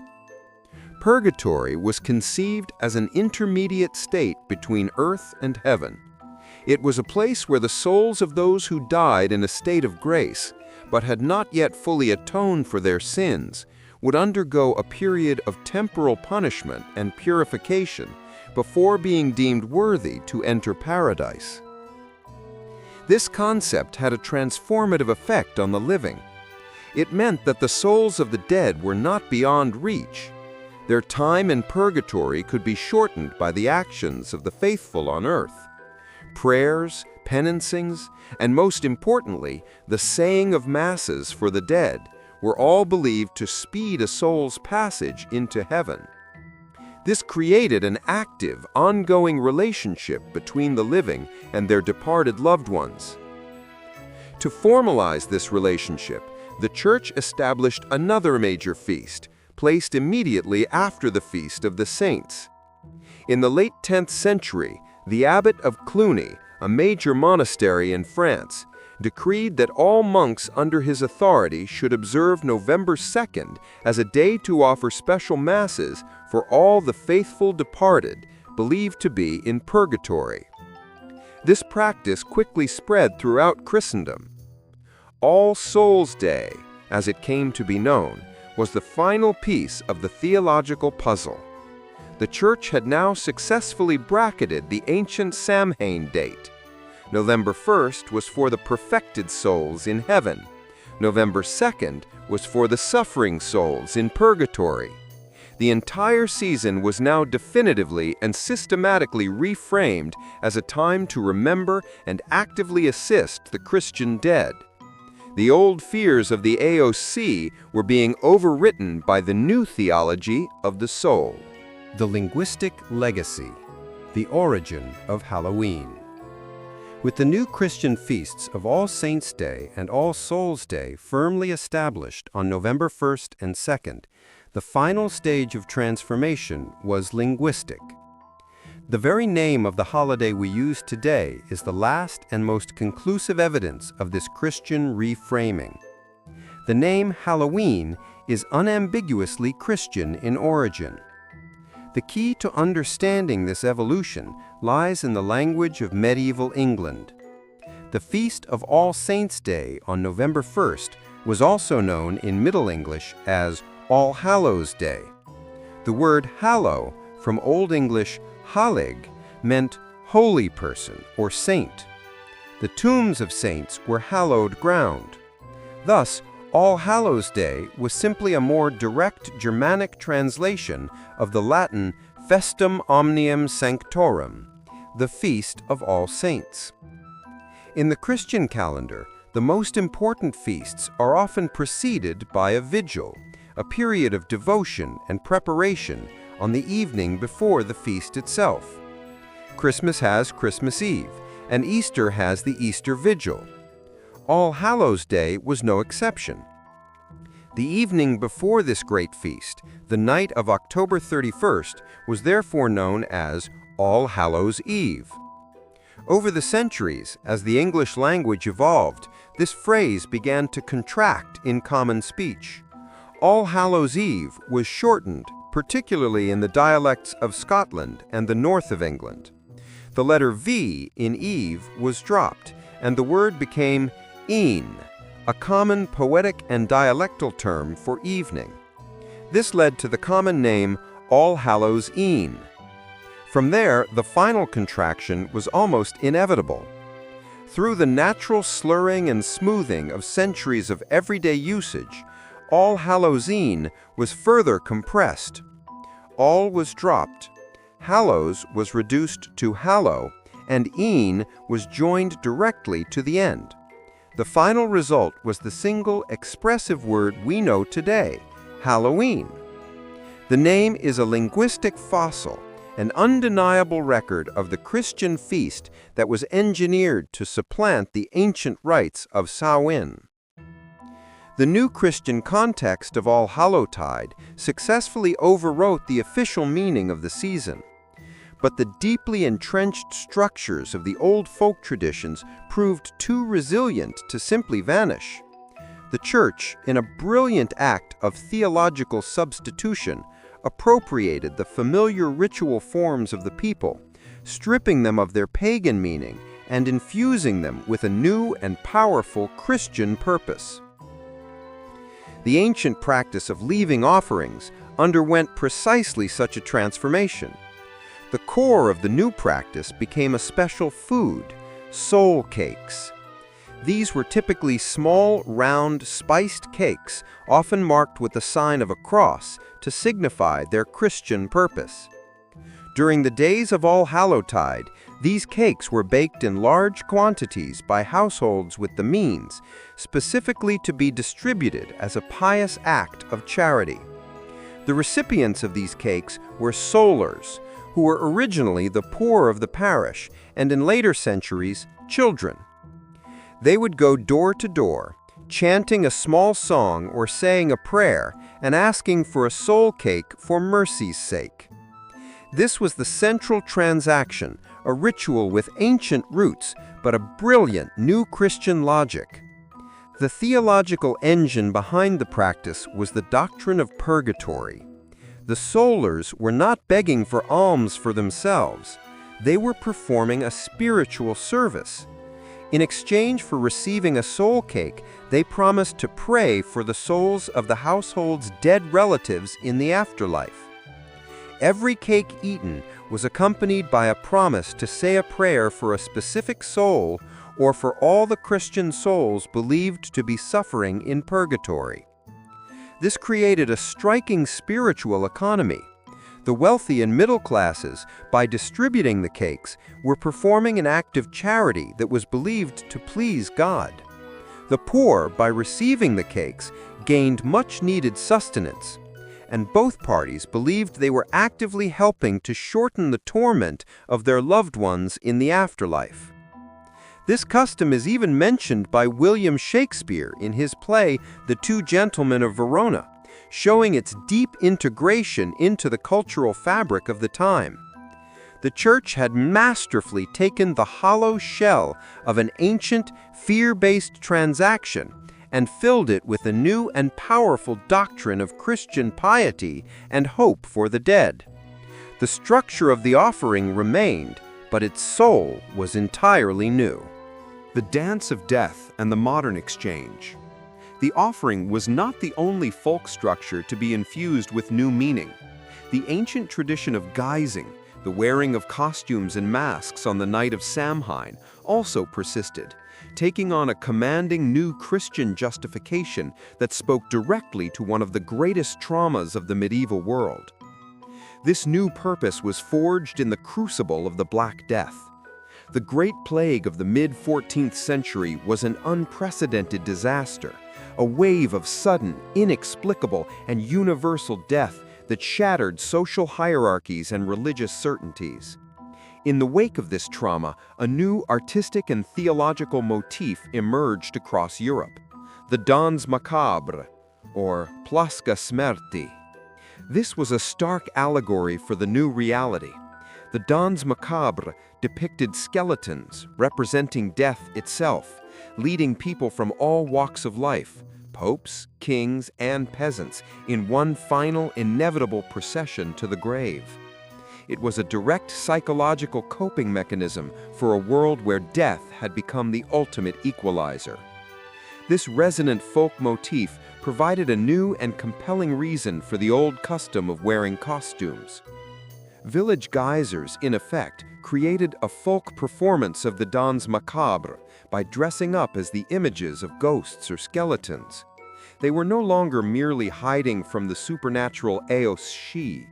Purgatory was conceived as an intermediate state between earth and heaven. It was a place where the souls of those who died in a state of grace, but had not yet fully atoned for their sins, would undergo a period of temporal punishment and purification before being deemed worthy to enter paradise. This concept had a transformative effect on the living. It meant that the souls of the dead were not beyond reach. Their time in purgatory could be shortened by the actions of the faithful on earth. Prayers, penances, and most importantly, the saying of masses for the dead were all believed to speed a soul's passage into heaven. This created an active, ongoing relationship between the living and their departed loved ones. To formalize this relationship, the Church established another major feast, placed immediately after the Feast of the Saints. In the late 10th century, the abbot of Cluny, a major monastery in France, decreed that all monks under his authority should observe November 2nd as a day to offer special masses for all the faithful departed, believed to be in purgatory. This practice quickly spread throughout Christendom. All Souls' Day, as it came to be known, was the final piece of the theological puzzle. The Church had now successfully bracketed the ancient Samhain date. November 1st was for the perfected souls in heaven. November 2nd was for the suffering souls in purgatory. The entire season was now definitively and systematically reframed as a time to remember and actively assist the Christian dead. The old fears of the AOC were being overwritten by the new theology of the soul. The linguistic legacy, the origin of Halloween. With the new Christian feasts of All Saints' Day and All Souls' Day firmly established on November 1st and 2nd, the final stage of transformation was linguistic. The very name of the holiday we use today is the last and most conclusive evidence of this Christian reframing. The name Halloween is unambiguously Christian in origin. The key to understanding this evolution lies in the language of medieval England. The Feast of All Saints' Day on November 1st was also known in Middle English as All Hallows' Day. The word hallow, from Old English hallig, meant holy person or saint. The tombs of saints were hallowed ground. Thus, All Hallows' Day was simply a more direct Germanic translation of the Latin Festum Omnium Sanctorum, the Feast of All Saints. In the Christian calendar, the most important feasts are often preceded by a vigil, a period of devotion and preparation on the evening before the feast itself. Christmas has Christmas Eve, and Easter has the Easter Vigil. All Hallows' Day was no exception. The evening before this great feast, the night of October 31st, was therefore known as All Hallows' Eve. Over the centuries, as the English language evolved, This phrase began to contract in common speech. All Hallows Eve was shortened, particularly in the dialects of Scotland and the north of England. The letter V in Eve was dropped, and the word became een, a common poetic and dialectal term for evening. This led to the common name All Hallows E'en. From there, the final contraction was almost inevitable. Through the natural slurring and smoothing of centuries of everyday usage, All Hallows E'en was further compressed. All was dropped. Hallows was reduced to hallow, and E'en was joined directly to the end. The final result was the single expressive word we know today, Halloween. The name is a linguistic fossil, an undeniable record of the Christian feast that was engineered to supplant the ancient rites of Sow-in. The new Christian context of All Hallowtide successfully overwrote the official meaning of the season. But the deeply entrenched structures of the old folk traditions proved too resilient to simply vanish. The Church, in a brilliant act of theological substitution, appropriated the familiar ritual forms of the people, stripping them of their pagan meaning and infusing them with a new and powerful Christian purpose. The ancient practice of leaving offerings underwent precisely such a transformation. The core of the new practice became a special food, soul cakes. These were typically small, round, spiced cakes, often marked with the sign of a cross to signify their Christian purpose. During the days of All Hallowtide, these cakes were baked in large quantities by households with the means, specifically to be distributed as a pious act of charity. The recipients of these cakes were solars, who were originally the poor of the parish, and in later centuries, children. They would go door to door, chanting a small song or saying a prayer, and asking for a soul cake for mercy's sake. This was the central transaction, a ritual with ancient roots, but a brilliant new Christian logic. The theological engine behind the practice was the doctrine of purgatory. The solars were not begging for alms for themselves. They were performing a spiritual service. In exchange for receiving a soul cake, they promised to pray for the souls of the household's dead relatives in the afterlife. Every cake eaten was accompanied by a promise to say a prayer for a specific soul or for all the Christian souls believed to be suffering in purgatory. This created a striking spiritual economy. The wealthy and middle classes, by distributing the cakes, were performing an act of charity that was believed to please God. The poor, by receiving the cakes, gained much-needed sustenance, and both parties believed they were actively helping to shorten the torment of their loved ones in the afterlife. This custom is even mentioned by William Shakespeare in his play The Two Gentlemen of Verona, showing its deep integration into the cultural fabric of the time. The Church had masterfully taken the hollow shell of an ancient, fear-based transaction and filled it with a new and powerful doctrine of Christian piety and hope for the dead. The structure of the offering remained, but its soul was entirely new. The dance of death and the modern exchange. The offering was not the only folk structure to be infused with new meaning. The ancient tradition of guising, the wearing of costumes and masks on the night of Samhain, also persisted, taking on a commanding new Christian justification that spoke directly to one of the greatest traumas of the medieval world. This new purpose was forged in the crucible of the Black Death. The Great Plague of the mid-14th century was an unprecedented disaster, a wave of sudden, inexplicable, and universal death that shattered social hierarchies and religious certainties. In the wake of this trauma, a new artistic and theological motif emerged across Europe, the Danse Macabre, or Plaska Smerti. This was a stark allegory for the new reality. The Danse Macabre depicted skeletons representing death itself, leading people from all walks of life, popes, kings, and peasants, in one final, inevitable procession to the grave. It was a direct psychological coping mechanism for a world where death had become the ultimate equalizer. This resonant folk motif provided a new and compelling reason for the old custom of wearing costumes. Village geysers, in effect, created a folk performance of the danse macabre by dressing up as the images of ghosts or skeletons. They were no longer merely hiding from the supernatural Eos She.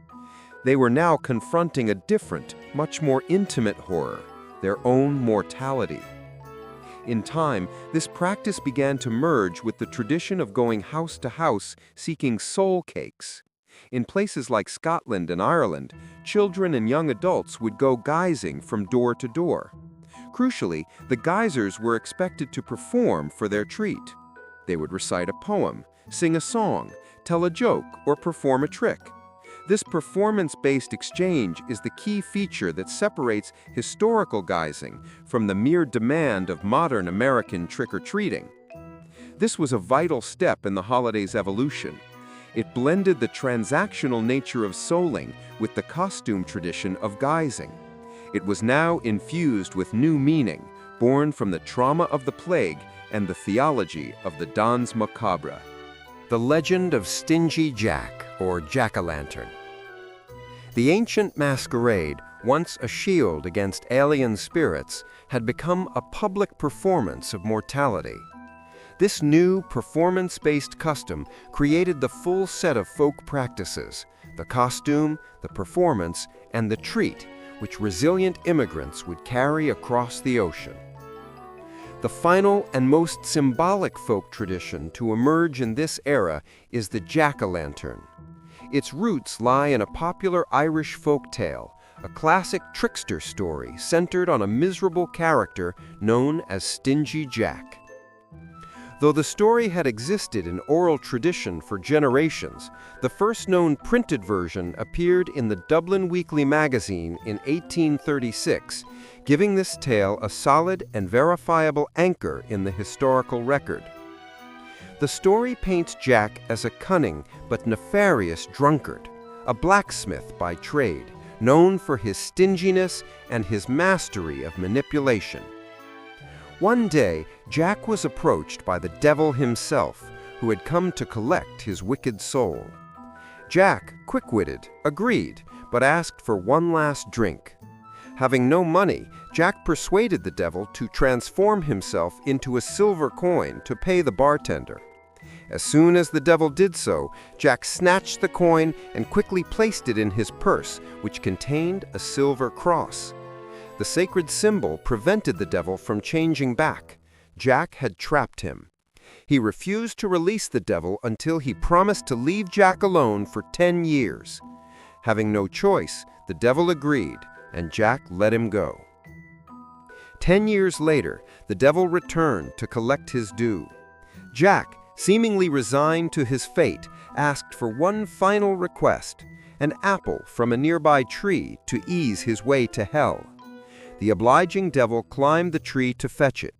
They were now confronting a different, much more intimate horror, their own mortality. In time, this practice began to merge with the tradition of going house to house seeking soul cakes. In places like Scotland and Ireland, children and young adults would go guising from door to door. Crucially, the guisers were expected to perform for their treat. They would recite a poem, sing a song, tell a joke, or perform a trick. This performance-based exchange is the key feature that separates historical guising from the mere demand of modern American trick-or-treating. This was a vital step in the holiday's evolution. It blended the transactional nature of souling with the costume tradition of guising. It was now infused with new meaning, born from the trauma of the plague and the theology of the danse macabre. The legend of Stingy Jack, or Jack-o'-lantern. The ancient masquerade, once a shield against alien spirits, had become a public performance of mortality. This new performance-based custom created the full set of folk practices, the costume, the performance, and the treat, which resilient immigrants would carry across the ocean. The final and most symbolic folk tradition to emerge in this era is the jack-o'-lantern. Its roots lie in a popular Irish folk tale, a classic trickster story centered on a miserable character known as Stingy Jack. Though the story had existed in oral tradition for generations, the first known printed version appeared in the Dublin Weekly magazine in 1836, giving this tale a solid and verifiable anchor in the historical record. The story paints Jack as a cunning but nefarious drunkard, a blacksmith by trade, known for his stinginess and his mastery of manipulation. One day, Jack was approached by the devil himself, who had come to collect his wicked soul. Jack, quick-witted, agreed, but asked for one last drink. Having no money, Jack persuaded the devil to transform himself into a silver coin to pay the bartender. As soon as the devil did so, Jack snatched the coin and quickly placed it in his purse, which contained a silver cross. The sacred symbol prevented the devil from changing back. Jack had trapped him. He refused to release the devil until he promised to leave Jack alone for 10 years. Having no choice, the devil agreed, and Jack let him go. 10 years later, the devil returned to collect his due. Jack, seemingly resigned to his fate, asked for one final request, an apple from a nearby tree to ease his way to hell. The obliging devil climbed the tree to fetch it,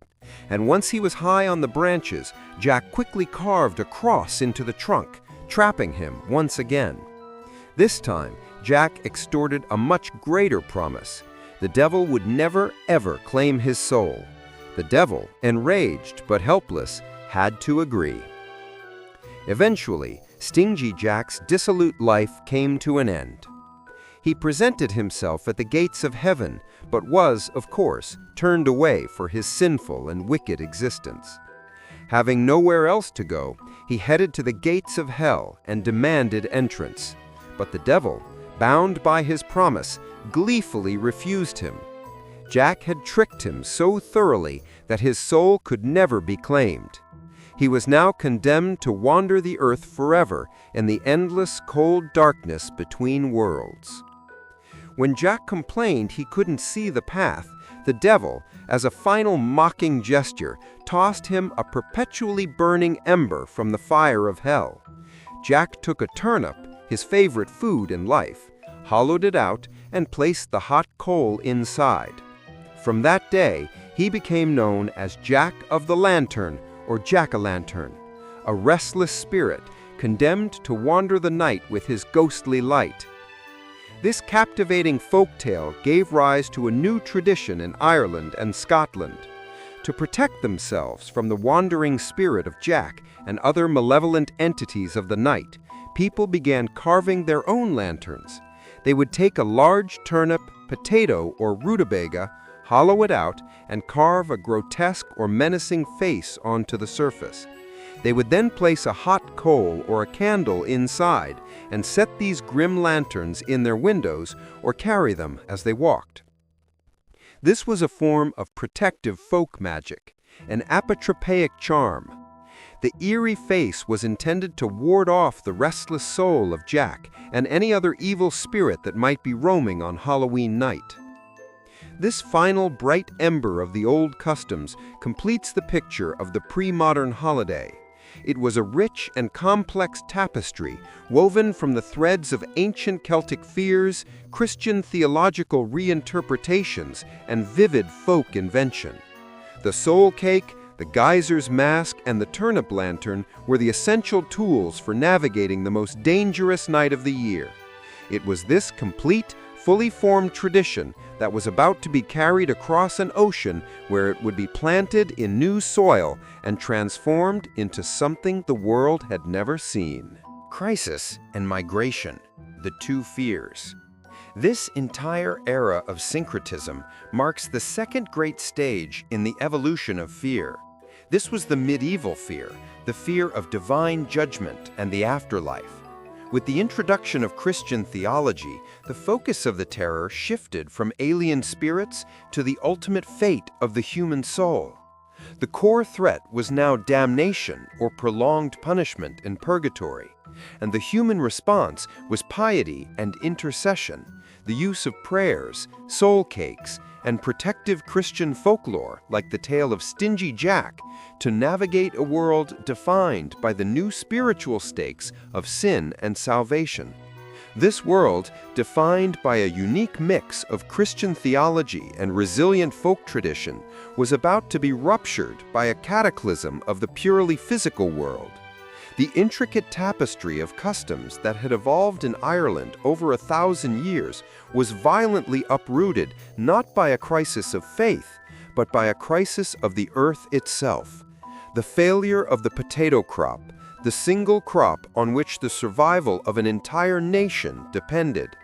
and once he was high on the branches, Jack quickly carved a cross into the trunk, trapping him once again. This time, Jack extorted a much greater promise. The devil would never, ever claim his soul. The devil, enraged but helpless, had to agree. Eventually, Stingy Jack's dissolute life came to an end. He presented himself at the gates of heaven, but was, of course, turned away for his sinful and wicked existence. Having nowhere else to go, he headed to the gates of hell and demanded entrance. But the devil, bound by his promise, gleefully refused him. Jack had tricked him so thoroughly that his soul could never be claimed. He was now condemned to wander the earth forever in the endless cold darkness between worlds. When Jack complained he couldn't see the path, the devil, as a final mocking gesture, tossed him a perpetually burning ember from the fire of hell. Jack took a turnip, his favorite food in life, hollowed it out, and placed the hot coal inside. From that day, he became known as Jack of the Lantern or Jack-o'-lantern, a restless spirit condemned to wander the night with his ghostly light. This captivating folktale gave rise to a new tradition in Ireland and Scotland. To protect themselves from the wandering spirit of Jack and other malevolent entities of the night, people began carving their own lanterns. They would take a large turnip, potato, or rutabaga, hollow it out, and carve a grotesque or menacing face onto the surface. They would then place a hot coal or a candle inside and set these grim lanterns in their windows or carry them as they walked. This was a form of protective folk magic, an apotropaic charm. The eerie face was intended to ward off the restless soul of Jack and any other evil spirit that might be roaming on Halloween night. This final bright ember of the old customs completes the picture of the pre-modern holiday. It was a rich and complex tapestry woven from the threads of ancient Celtic fears, Christian theological reinterpretations, and vivid folk invention. The soul cake, the geyser's mask, and the turnip lantern were the essential tools for navigating the most dangerous night of the year. It was this complete, fully formed tradition that was about to be carried across an ocean where it would be planted in new soil and transformed into something the world had never seen. Crisis and migration, the two fears. This entire era of syncretism marks the second great stage in the evolution of fear. This was the medieval fear, the fear of divine judgment and the afterlife. With the introduction of Christian theology, the focus of the terror shifted from alien spirits to the ultimate fate of the human soul. The core threat was now damnation or prolonged punishment in purgatory, and the human response was piety and intercession, the use of prayers, soul cakes, and protective Christian folklore like the tale of Stingy Jack to navigate a world defined by the new spiritual stakes of sin and salvation. This world, defined by a unique mix of Christian theology and resilient folk tradition, was about to be ruptured by a cataclysm of the purely physical world. The intricate tapestry of customs that had evolved in Ireland over 1,000 years was violently uprooted not by a crisis of faith, but by a crisis of the earth itself. The failure of the potato crop, the single crop on which the survival of an entire nation depended.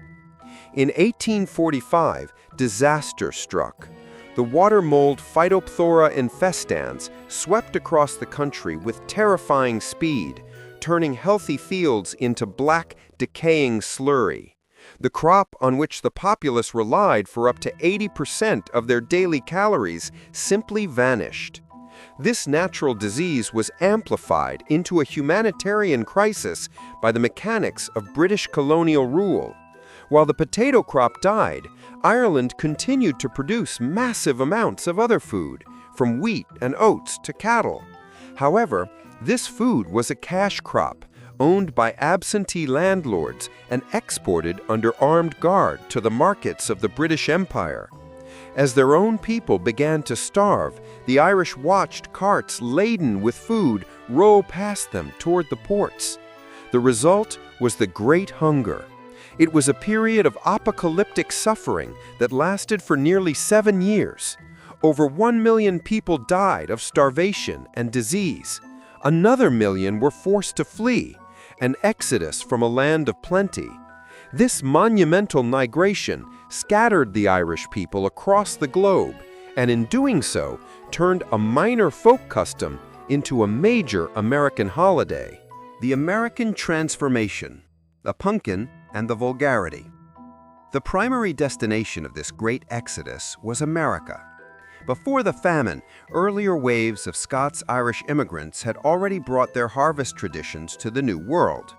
In 1845, disaster struck. The water mold Phytophthora infestans swept across the country with terrifying speed, turning healthy fields into black, decaying slurry. The crop on which the populace relied for up to 80% of their daily calories simply vanished. This natural disease was amplified into a humanitarian crisis by the mechanics of British colonial rule. While the potato crop died, Ireland continued to produce massive amounts of other food, from wheat and oats to cattle. However, this food was a cash crop, owned by absentee landlords and exported under armed guard to the markets of the British Empire. As their own people began to starve, the Irish watched carts laden with food roll past them toward the ports. The result was the Great Hunger. It was a period of apocalyptic suffering that lasted for nearly 7 years. Over 1 million people died of starvation and disease. Another million were forced to flee, an exodus from a land of plenty. This monumental migration scattered the Irish people across the globe, and in doing so, turned a minor folk custom into a major American holiday. The American Transformation, the pumpkin, and the vulgarity. The primary destination of this great exodus was America. Before the famine, earlier waves of Scots-Irish immigrants had already brought their harvest traditions to the New World.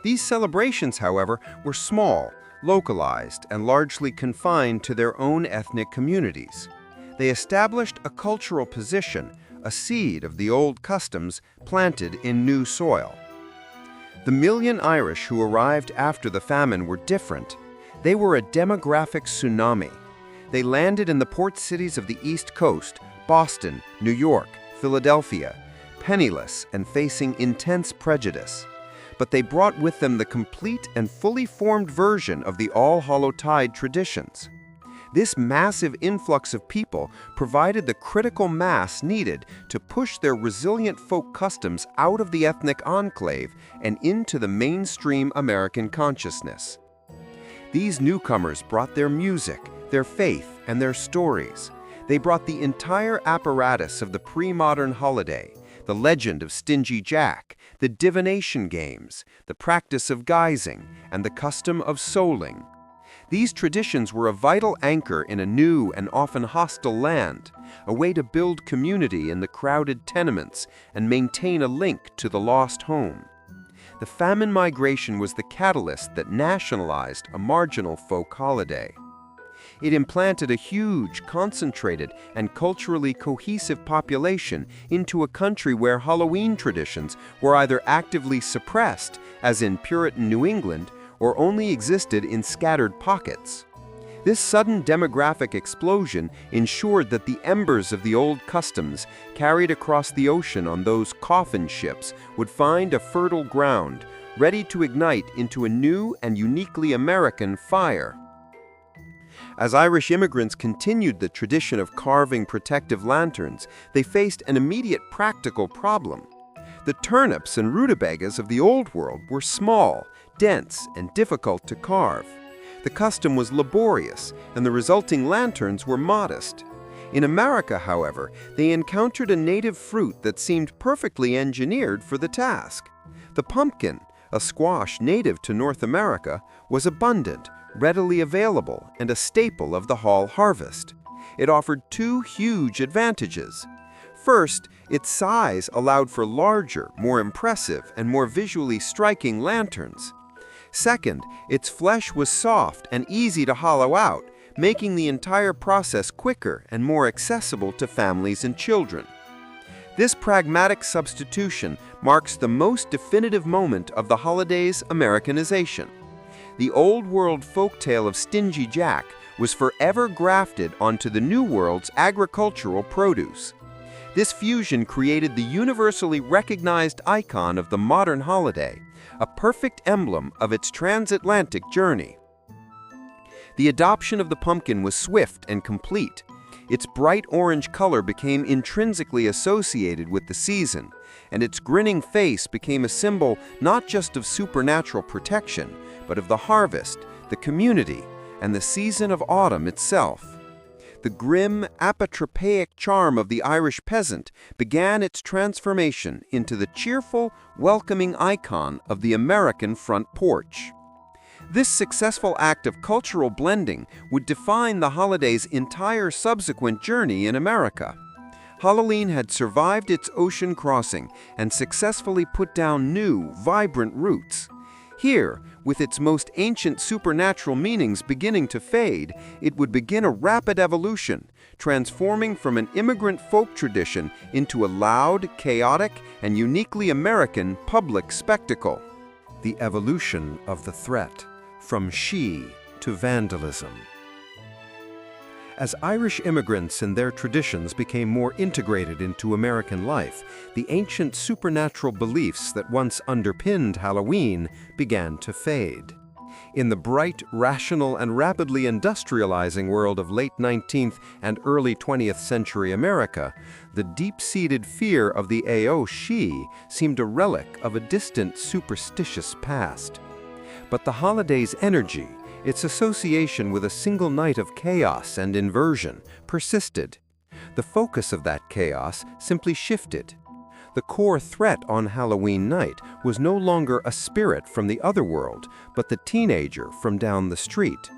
These celebrations, however, were small, localized, and largely confined to their own ethnic communities. They established a cultural position, a seed of the old customs planted in new soil. The million Irish who arrived after the famine were different. They were a demographic tsunami. They landed in the port cities of the East Coast, Boston, New York, Philadelphia, penniless and facing intense prejudice. But they brought with them the complete and fully formed version of the All-Hallow-Tide traditions. This massive influx of people provided the critical mass needed to push their resilient folk customs out of the ethnic enclave and into the mainstream American consciousness. These newcomers brought their music, their faith, and their stories. They brought the entire apparatus of the pre-modern holiday, the legend of Stingy Jack, the divination games, the practice of guising, and the custom of souling. These traditions were a vital anchor in a new and often hostile land, a way to build community in the crowded tenements and maintain a link to the lost home. The famine migration was the catalyst that nationalized a marginal folk holiday. It implanted a huge, concentrated, and culturally cohesive population into a country where Halloween traditions were either actively suppressed, as in Puritan New England, or only existed in scattered pockets. This sudden demographic explosion ensured that the embers of the old customs carried across the ocean on those coffin ships would find a fertile ground, ready to ignite into a new and uniquely American fire. As Irish immigrants continued the tradition of carving protective lanterns, they faced an immediate practical problem. The turnips and rutabagas of the Old World were small, dense, and difficult to carve. The custom was laborious, and the resulting lanterns were modest. In America, however, they encountered a native fruit that seemed perfectly engineered for the task. The pumpkin, a squash native to North America, was abundant, readily available, and a staple of the fall harvest. It offered two huge advantages. First, its size allowed for larger, more impressive, and more visually striking lanterns. Second, its flesh was soft and easy to hollow out, making the entire process quicker and more accessible to families and children. This pragmatic substitution marks the most definitive moment of the holiday's Americanization. The Old World folktale of Stingy Jack was forever grafted onto the New World's agricultural produce. This fusion created the universally recognized icon of the modern holiday, a perfect emblem of its transatlantic journey. The adoption of the pumpkin was swift and complete. Its bright orange color became intrinsically associated with the season, and its grinning face became a symbol not just of supernatural protection, but of the harvest, the community, and the season of autumn itself. The grim, apotropaic charm of the Irish peasant began its transformation into the cheerful, welcoming icon of the American front porch. This successful act of cultural blending would define the holiday's entire subsequent journey in America. Halloween had survived its ocean crossing and successfully put down new, vibrant roots. Here, with its most ancient supernatural meanings beginning to fade, it would begin a rapid evolution, transforming from an immigrant folk tradition into a loud, chaotic, and uniquely American public spectacle. The evolution of the threat, from she to vandalism. As Irish immigrants and their traditions became more integrated into American life, the ancient supernatural beliefs that once underpinned Halloween began to fade. In the bright, rational, and rapidly industrializing world of late 19th and early 20th century America, the deep-seated fear of the Ao-she seemed a relic of a distant, superstitious past. But the holiday's energy, its association with a single night of chaos and inversion, persisted. The focus of that chaos simply shifted. The core threat on Halloween night was no longer a spirit from the other world, but the teenager from down the street.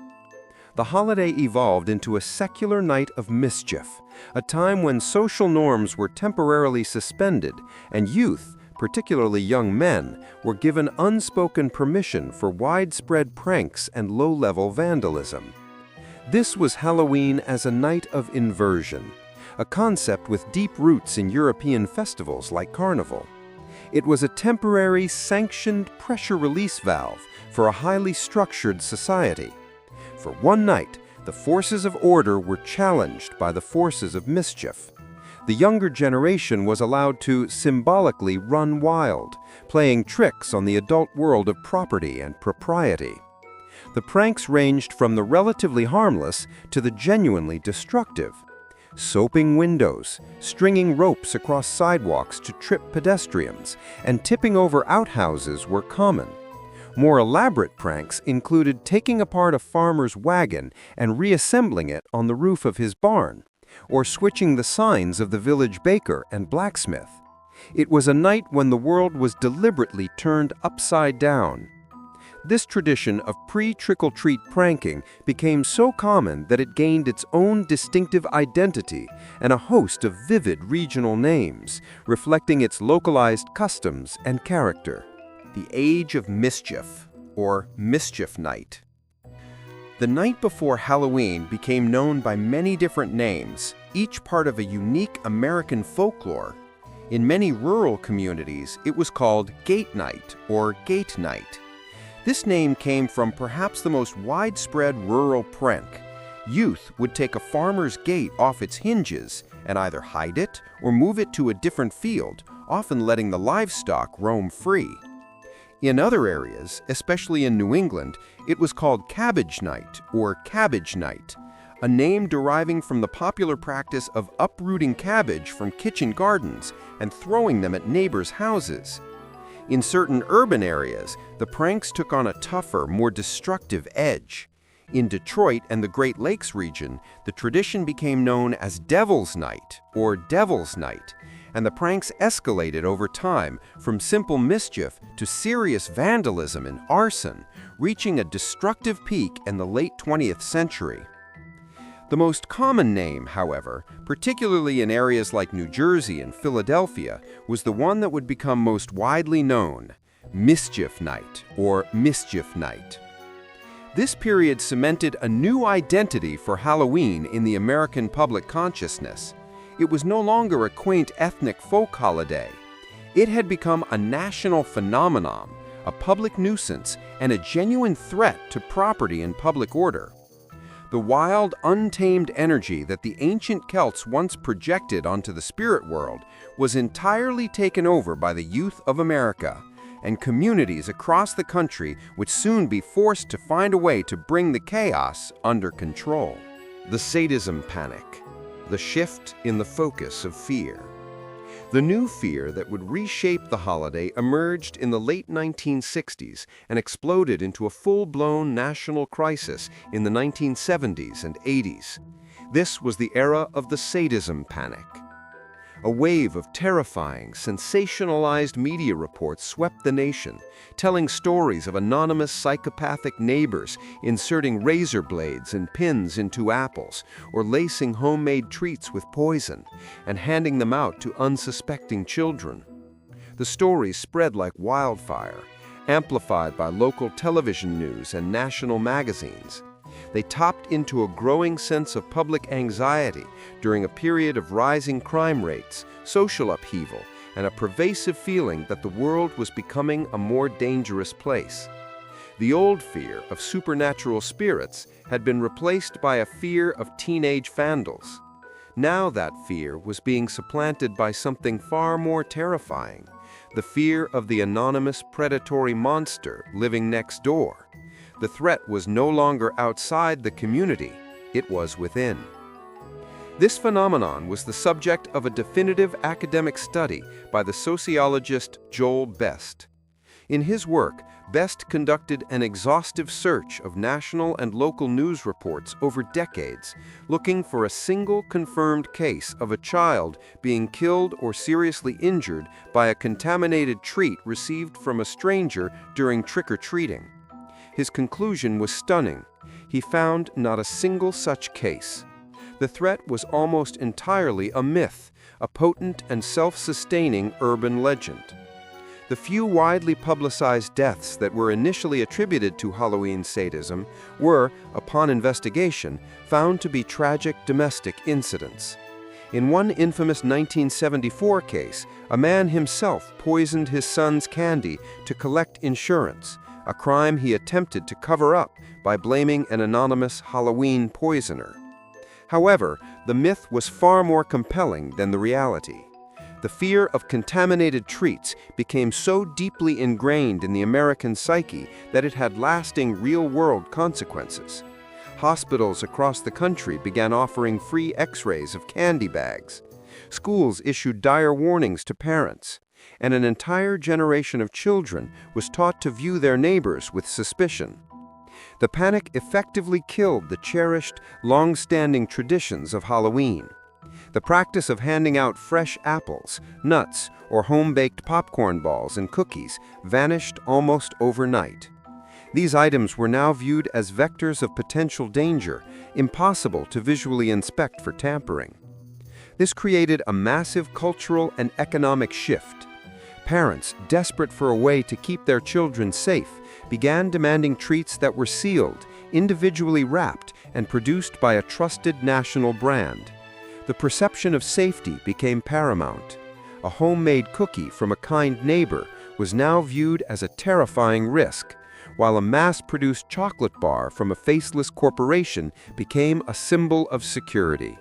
The holiday evolved into a secular night of mischief, a time when social norms were temporarily suspended and youth, particularly young men, were given unspoken permission for widespread pranks and low-level vandalism. This was Halloween as a night of inversion, a concept with deep roots in European festivals like Carnival. It was a temporary, sanctioned pressure release valve for a highly structured society. For one night, The forces of order were challenged by the forces of mischief. The younger generation was allowed to symbolically run wild, playing tricks on the adult world of property and propriety. The pranks ranged from the relatively harmless to the genuinely destructive. Soaping windows, stringing ropes across sidewalks to trip pedestrians, and tipping over outhouses were common. More elaborate pranks included taking apart a farmer's wagon and reassembling it on the roof of his barn, or switching the signs of the village baker and blacksmith. It was a night when the world was deliberately turned upside down. This tradition of pre-trick-or-treat pranking became so common that it gained its own distinctive identity and a host of vivid regional names, reflecting its localized customs and character. The Age of Mischief, or Mischief Night. The night before Halloween became known by many different names, each part of a unique American folklore. In many rural communities, it was called Gate Night or Gate Night. This name came from perhaps the most widespread rural prank. Youth would take a farmer's gate off its hinges and either hide it or move it to a different field, often letting the livestock roam free. In other areas, especially in New England, it was called Cabbage Night or Cabbage Night, a name deriving from the popular practice of uprooting cabbage from kitchen gardens and throwing them at neighbors' houses. In certain urban areas, the pranks took on a tougher, more destructive edge. In Detroit and the Great Lakes region, the tradition became known as Devil's Night or Devil's Night, and the pranks escalated over time from simple mischief to serious vandalism and arson, reaching a destructive peak in the late 20th century. The most common name, however, particularly in areas like New Jersey and Philadelphia, was the one that would become most widely known, Mischief Night or Mischief Night. This period cemented a new identity for Halloween in the American public consciousness. It was no longer a quaint ethnic folk holiday. It had become a national phenomenon, a public nuisance, and a genuine threat to property and public order. The wild, untamed energy that the ancient Celts once projected onto the spirit world was entirely taken over by the youth of America, and communities across the country would soon be forced to find a way to bring the chaos under control. The sadism panic. The shift in the focus of fear. The new fear that would reshape the holiday emerged in the late 1960s and exploded into a full-blown national crisis in the 1970s and 80s. This was the era of the sadism panic. A wave of terrifying, sensationalized media reports swept the nation, telling stories of anonymous psychopathic neighbors inserting razor blades and pins into apples, or lacing homemade treats with poison, and handing them out to unsuspecting children. The stories spread like wildfire, amplified by local television news and national magazines. They tapped into a growing sense of public anxiety during a period of rising crime rates, social upheaval, and a pervasive feeling that the world was becoming a more dangerous place. The old fear of supernatural spirits had been replaced by a fear of teenage vandals. Now that fear was being supplanted by something far more terrifying, the fear of the anonymous predatory monster living next door. The threat was no longer outside the community, it was within. This phenomenon was the subject of a definitive academic study by the sociologist Joel Best. In his work, Best conducted an exhaustive search of national and local news reports over decades, looking for a single confirmed case of a child being killed or seriously injured by a contaminated treat received from a stranger during trick-or-treating. His conclusion was stunning. He found not a single such case. The threat was almost entirely a myth, a potent and self-sustaining urban legend. The few widely publicized deaths that were initially attributed to Halloween sadism were, upon investigation, found to be tragic domestic incidents. In one infamous 1974 case, a man himself poisoned his son's candy to collect insurance, a crime he attempted to cover up by blaming an anonymous Halloween poisoner. However, the myth was far more compelling than the reality. The fear of contaminated treats became so deeply ingrained in the American psyche that it had lasting real-world consequences. Hospitals across the country began offering free X-rays of candy bags. Schools issued dire warnings to parents, and an entire generation of children was taught to view their neighbors with suspicion. The panic effectively killed the cherished, long-standing traditions of Halloween. The practice of handing out fresh apples, nuts, or home-baked popcorn balls and cookies vanished almost overnight. These items were now viewed as vectors of potential danger, impossible to visually inspect for tampering. This created a massive cultural and economic shift. Parents, desperate for a way to keep their children safe, began demanding treats that were sealed, individually wrapped, and produced by a trusted national brand. The perception of safety became paramount. A homemade cookie from a kind neighbor was now viewed as a terrifying risk, while a mass-produced chocolate bar from a faceless corporation became a symbol of security.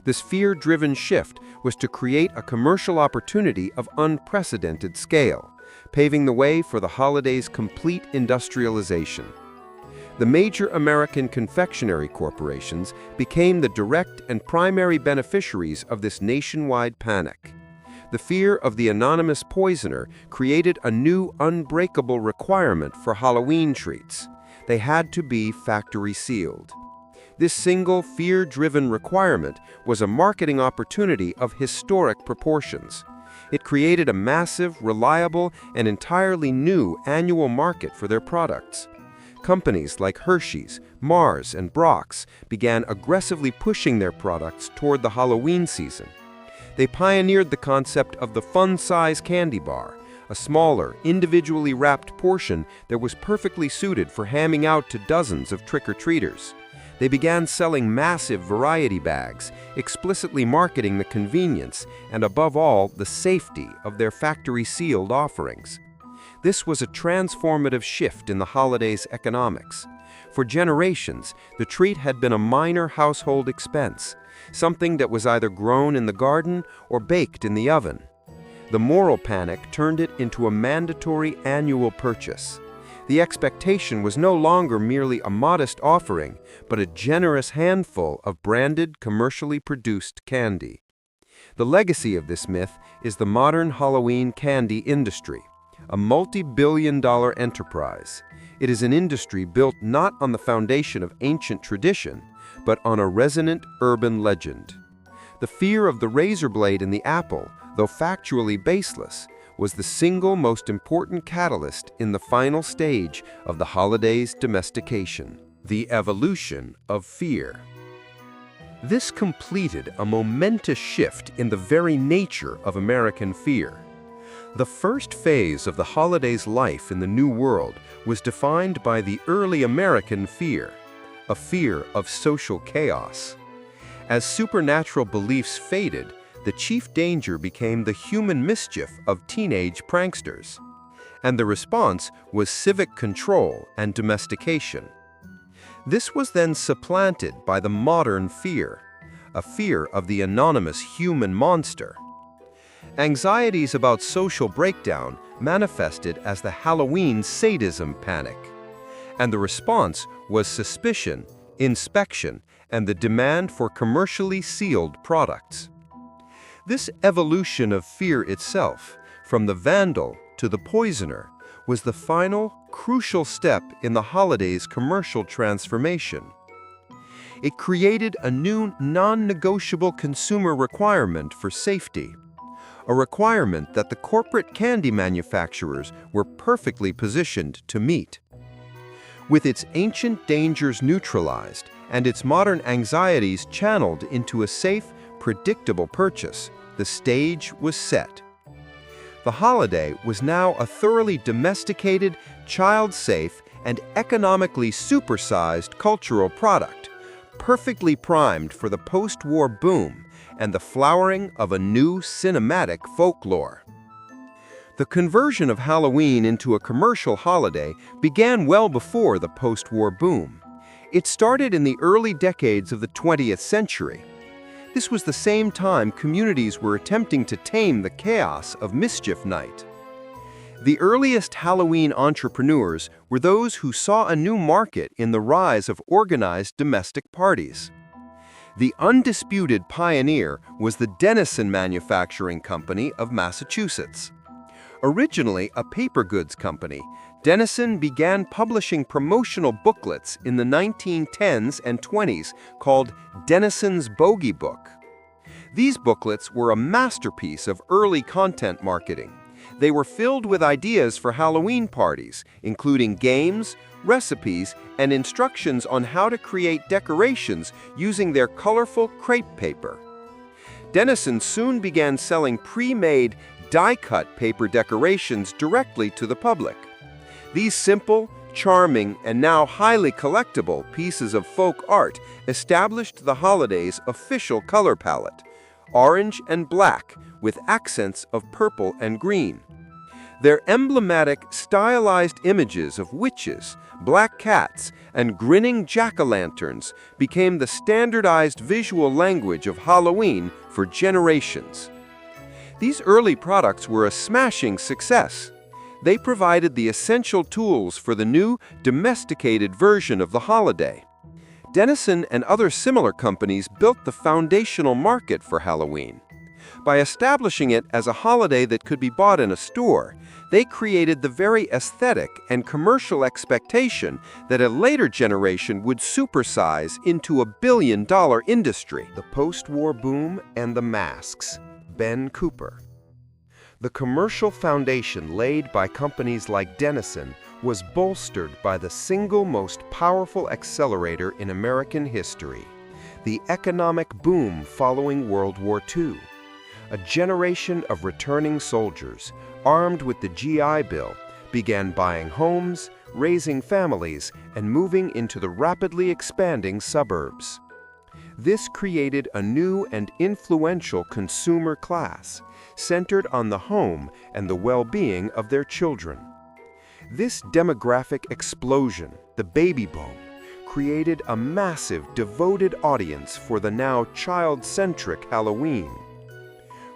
This fear-driven shift was to create a commercial opportunity of unprecedented scale, paving the way for the holiday's complete industrialization. The major American confectionery corporations became the direct and primary beneficiaries of this nationwide panic. The fear of the anonymous poisoner created a new unbreakable requirement for Halloween treats. They had to be factory sealed. This single fear-driven requirement was a marketing opportunity of historic proportions. It created a massive, reliable, and entirely new annual market for their products. Companies like Hershey's, Mars, and Brock's began aggressively pushing their products toward the Halloween season. They pioneered the concept of the fun-size candy bar, a smaller, individually wrapped portion that was perfectly suited for handing out to dozens of trick-or-treaters. They began selling massive variety bags, explicitly marketing the convenience and, above all, the safety of their factory-sealed offerings. This was a transformative shift in the holiday's economics. For generations, the treat had been a minor household expense, something that was either grown in the garden or baked in the oven. The moral panic turned it into a mandatory annual purchase. The expectation was no longer merely a modest offering, but a generous handful of branded, commercially produced candy. The legacy of this myth is the modern Halloween candy industry, a multi-billion-dollar enterprise. It is an industry built not on the foundation of ancient tradition, but on a resonant urban legend. The fear of the razor blade in the apple, though factually baseless, was the single most important catalyst in the final stage of the holiday's domestication, the evolution of fear. This completed a momentous shift in the very nature of American fear. The first phase of the holiday's life in the New World was defined by the early American fear, a fear of social chaos. As supernatural beliefs faded, the chief danger became the human mischief of teenage pranksters, and the response was civic control and domestication. This was then supplanted by the modern fear, a fear of the anonymous human monster. Anxieties about social breakdown manifested as the Halloween sadism panic, and the response was suspicion, inspection, and the demand for commercially sealed products. This evolution of fear itself, from the vandal to the poisoner, was the final, crucial step in the holiday's commercial transformation. It created a new, non-negotiable consumer requirement for safety, a requirement that the corporate candy manufacturers were perfectly positioned to meet. With its ancient dangers neutralized and its modern anxieties channeled into a safe, predictable purchase, the stage was set. The holiday was now a thoroughly domesticated, child-safe, and economically supersized cultural product, perfectly primed for the post-war boom and the flowering of a new cinematic folklore. The conversion of Halloween into a commercial holiday began well before the post-war boom. It started in the early decades of the 20th century. This was the same time communities were attempting to tame the chaos of Mischief Night. The earliest Halloween entrepreneurs were those who saw a new market in the rise of organized domestic parties. The undisputed pioneer was the Dennison Manufacturing Company of Massachusetts. Originally a paper goods company, Dennison began publishing promotional booklets in the 1910s and 20s called Dennison's Bogey Book. These booklets were a masterpiece of early content marketing. They were filled with ideas for Halloween parties, including games, recipes, and instructions on how to create decorations using their colorful crepe paper. Dennison soon began selling pre-made, die-cut paper decorations directly to the public. These simple, charming, and now highly collectible pieces of folk art established the holiday's official color palette: orange and black, with accents of purple and green. Their emblematic, stylized images of witches, black cats, and grinning jack-o'-lanterns became the standardized visual language of Halloween for generations. These early products were a smashing success. They provided the essential tools for the new, domesticated version of the holiday. Dennison and other similar companies built the foundational market for Halloween. By establishing it as a holiday that could be bought in a store, they created the very aesthetic and commercial expectation that a later generation would supersize into a billion-dollar industry. The post-war boom and the masks. Ben Cooper. The commercial foundation laid by companies like Dennison was bolstered by the single most powerful accelerator in American history, the economic boom following World War II. A generation of returning soldiers, armed with the GI Bill, began buying homes, raising families, and moving into the rapidly expanding suburbs. This created a new and influential consumer class, centered on the home and the well-being of their children. This demographic explosion, the baby boom, created a massive, devoted audience for the now child-centric Halloween.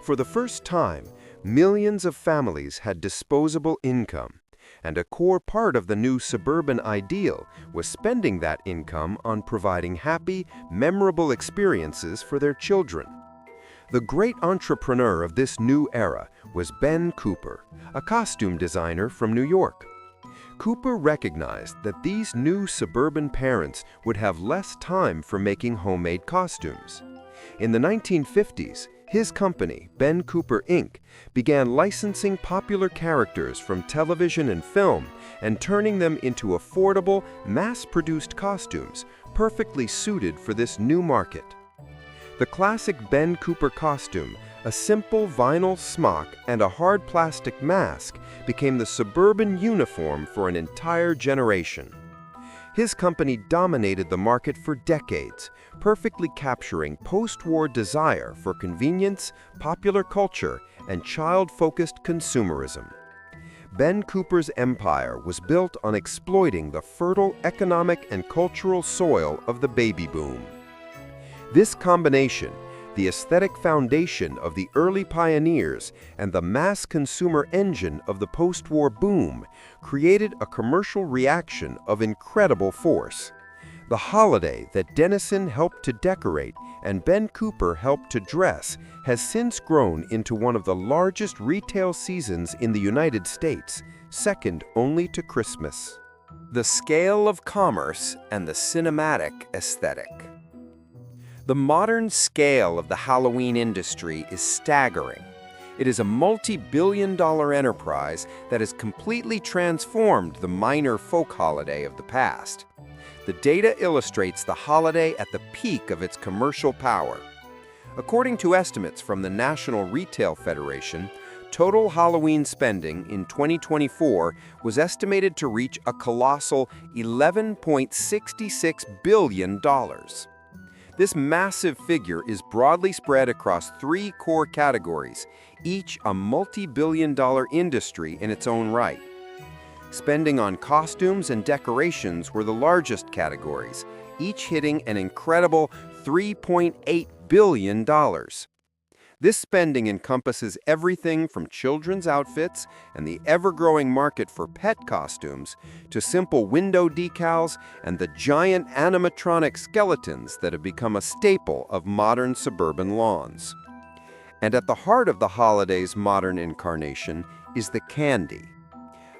For the first time, millions of families had disposable income, and a core part of the new suburban ideal was spending that income on providing happy, memorable experiences for their children. The great entrepreneur of this new era was Ben Cooper, a costume designer from New York. Cooper recognized that these new suburban parents would have less time for making homemade costumes. In the 1950s, his company, Ben Cooper Inc., began licensing popular characters from television and film and turning them into affordable, mass-produced costumes perfectly suited for this new market. The classic Ben Cooper costume, a simple vinyl smock and a hard plastic mask, became the suburban uniform for an entire generation. His company dominated the market for decades, perfectly capturing post-war desire for convenience, popular culture, and child-focused consumerism. Ben Cooper's empire was built on exploiting the fertile economic and cultural soil of the baby boom. This combination, the aesthetic foundation of the early pioneers and the mass consumer engine of the post-war boom, created a commercial reaction of incredible force. The holiday that Dennison helped to decorate and Ben Cooper helped to dress has since grown into one of the largest retail seasons in the United States, second only to Christmas. The scale of commerce and the cinematic aesthetic. The modern scale of the Halloween industry is staggering. It is a multi-billion-dollar enterprise that has completely transformed the minor folk holiday of the past. The data illustrates the holiday at the peak of its commercial power. According to estimates from the National Retail Federation, total Halloween spending in 2024 was estimated to reach a colossal $11.66 billion. This massive figure is broadly spread across 3 core categories, each a multi-billion-dollar industry in its own right. Spending on costumes and decorations were the largest categories, each hitting an incredible $3.8 billion. This spending encompasses everything from children's outfits and the ever-growing market for pet costumes to simple window decals and the giant animatronic skeletons that have become a staple of modern suburban lawns. And at the heart of the holiday's modern incarnation is the candy.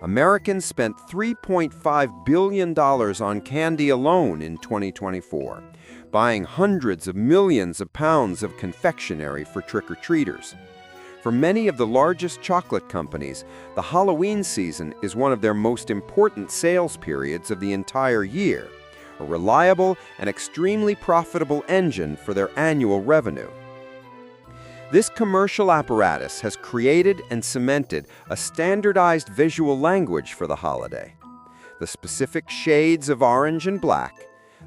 Americans spent $3.5 billion on candy alone in 2024, buying hundreds of millions of pounds of confectionery for trick-or-treaters. For many of the largest chocolate companies, the Halloween season is one of their most important sales periods of the entire year, a reliable and extremely profitable engine for their annual revenue. This commercial apparatus has created and cemented a standardized visual language for the holiday. The specific shades of orange and black,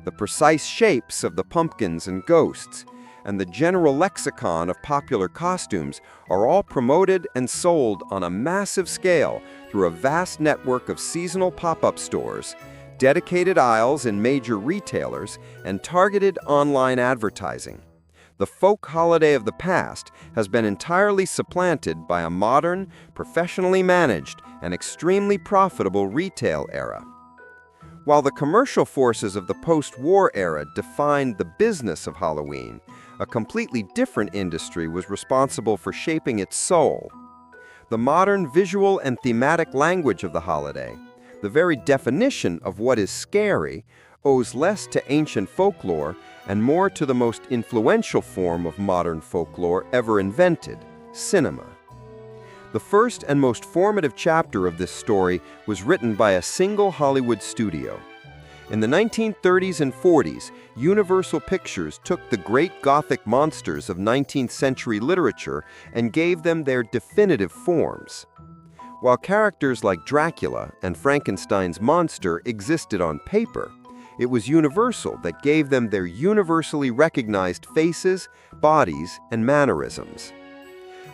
the precise shapes of the pumpkins and ghosts, and the general lexicon of popular costumes are all promoted and sold on a massive scale through a vast network of seasonal pop-up stores, dedicated aisles in major retailers, and targeted online advertising. The folk holiday of the past has been entirely supplanted by a modern, professionally managed, and extremely profitable retail era. While the commercial forces of the post-war era defined the business of Halloween, a completely different industry was responsible for shaping its soul. The modern visual and thematic language of the holiday, the very definition of what is scary, owes less to ancient folklore and more to the most influential form of modern folklore ever invented, cinema. The first and most formative chapter of this story was written by a single Hollywood studio. In the 1930s and 40s, Universal Pictures took the great Gothic monsters of 19th century literature and gave them their definitive forms. While characters like Dracula and Frankenstein's monster existed on paper, it was Universal that gave them their universally recognized faces, bodies, and mannerisms.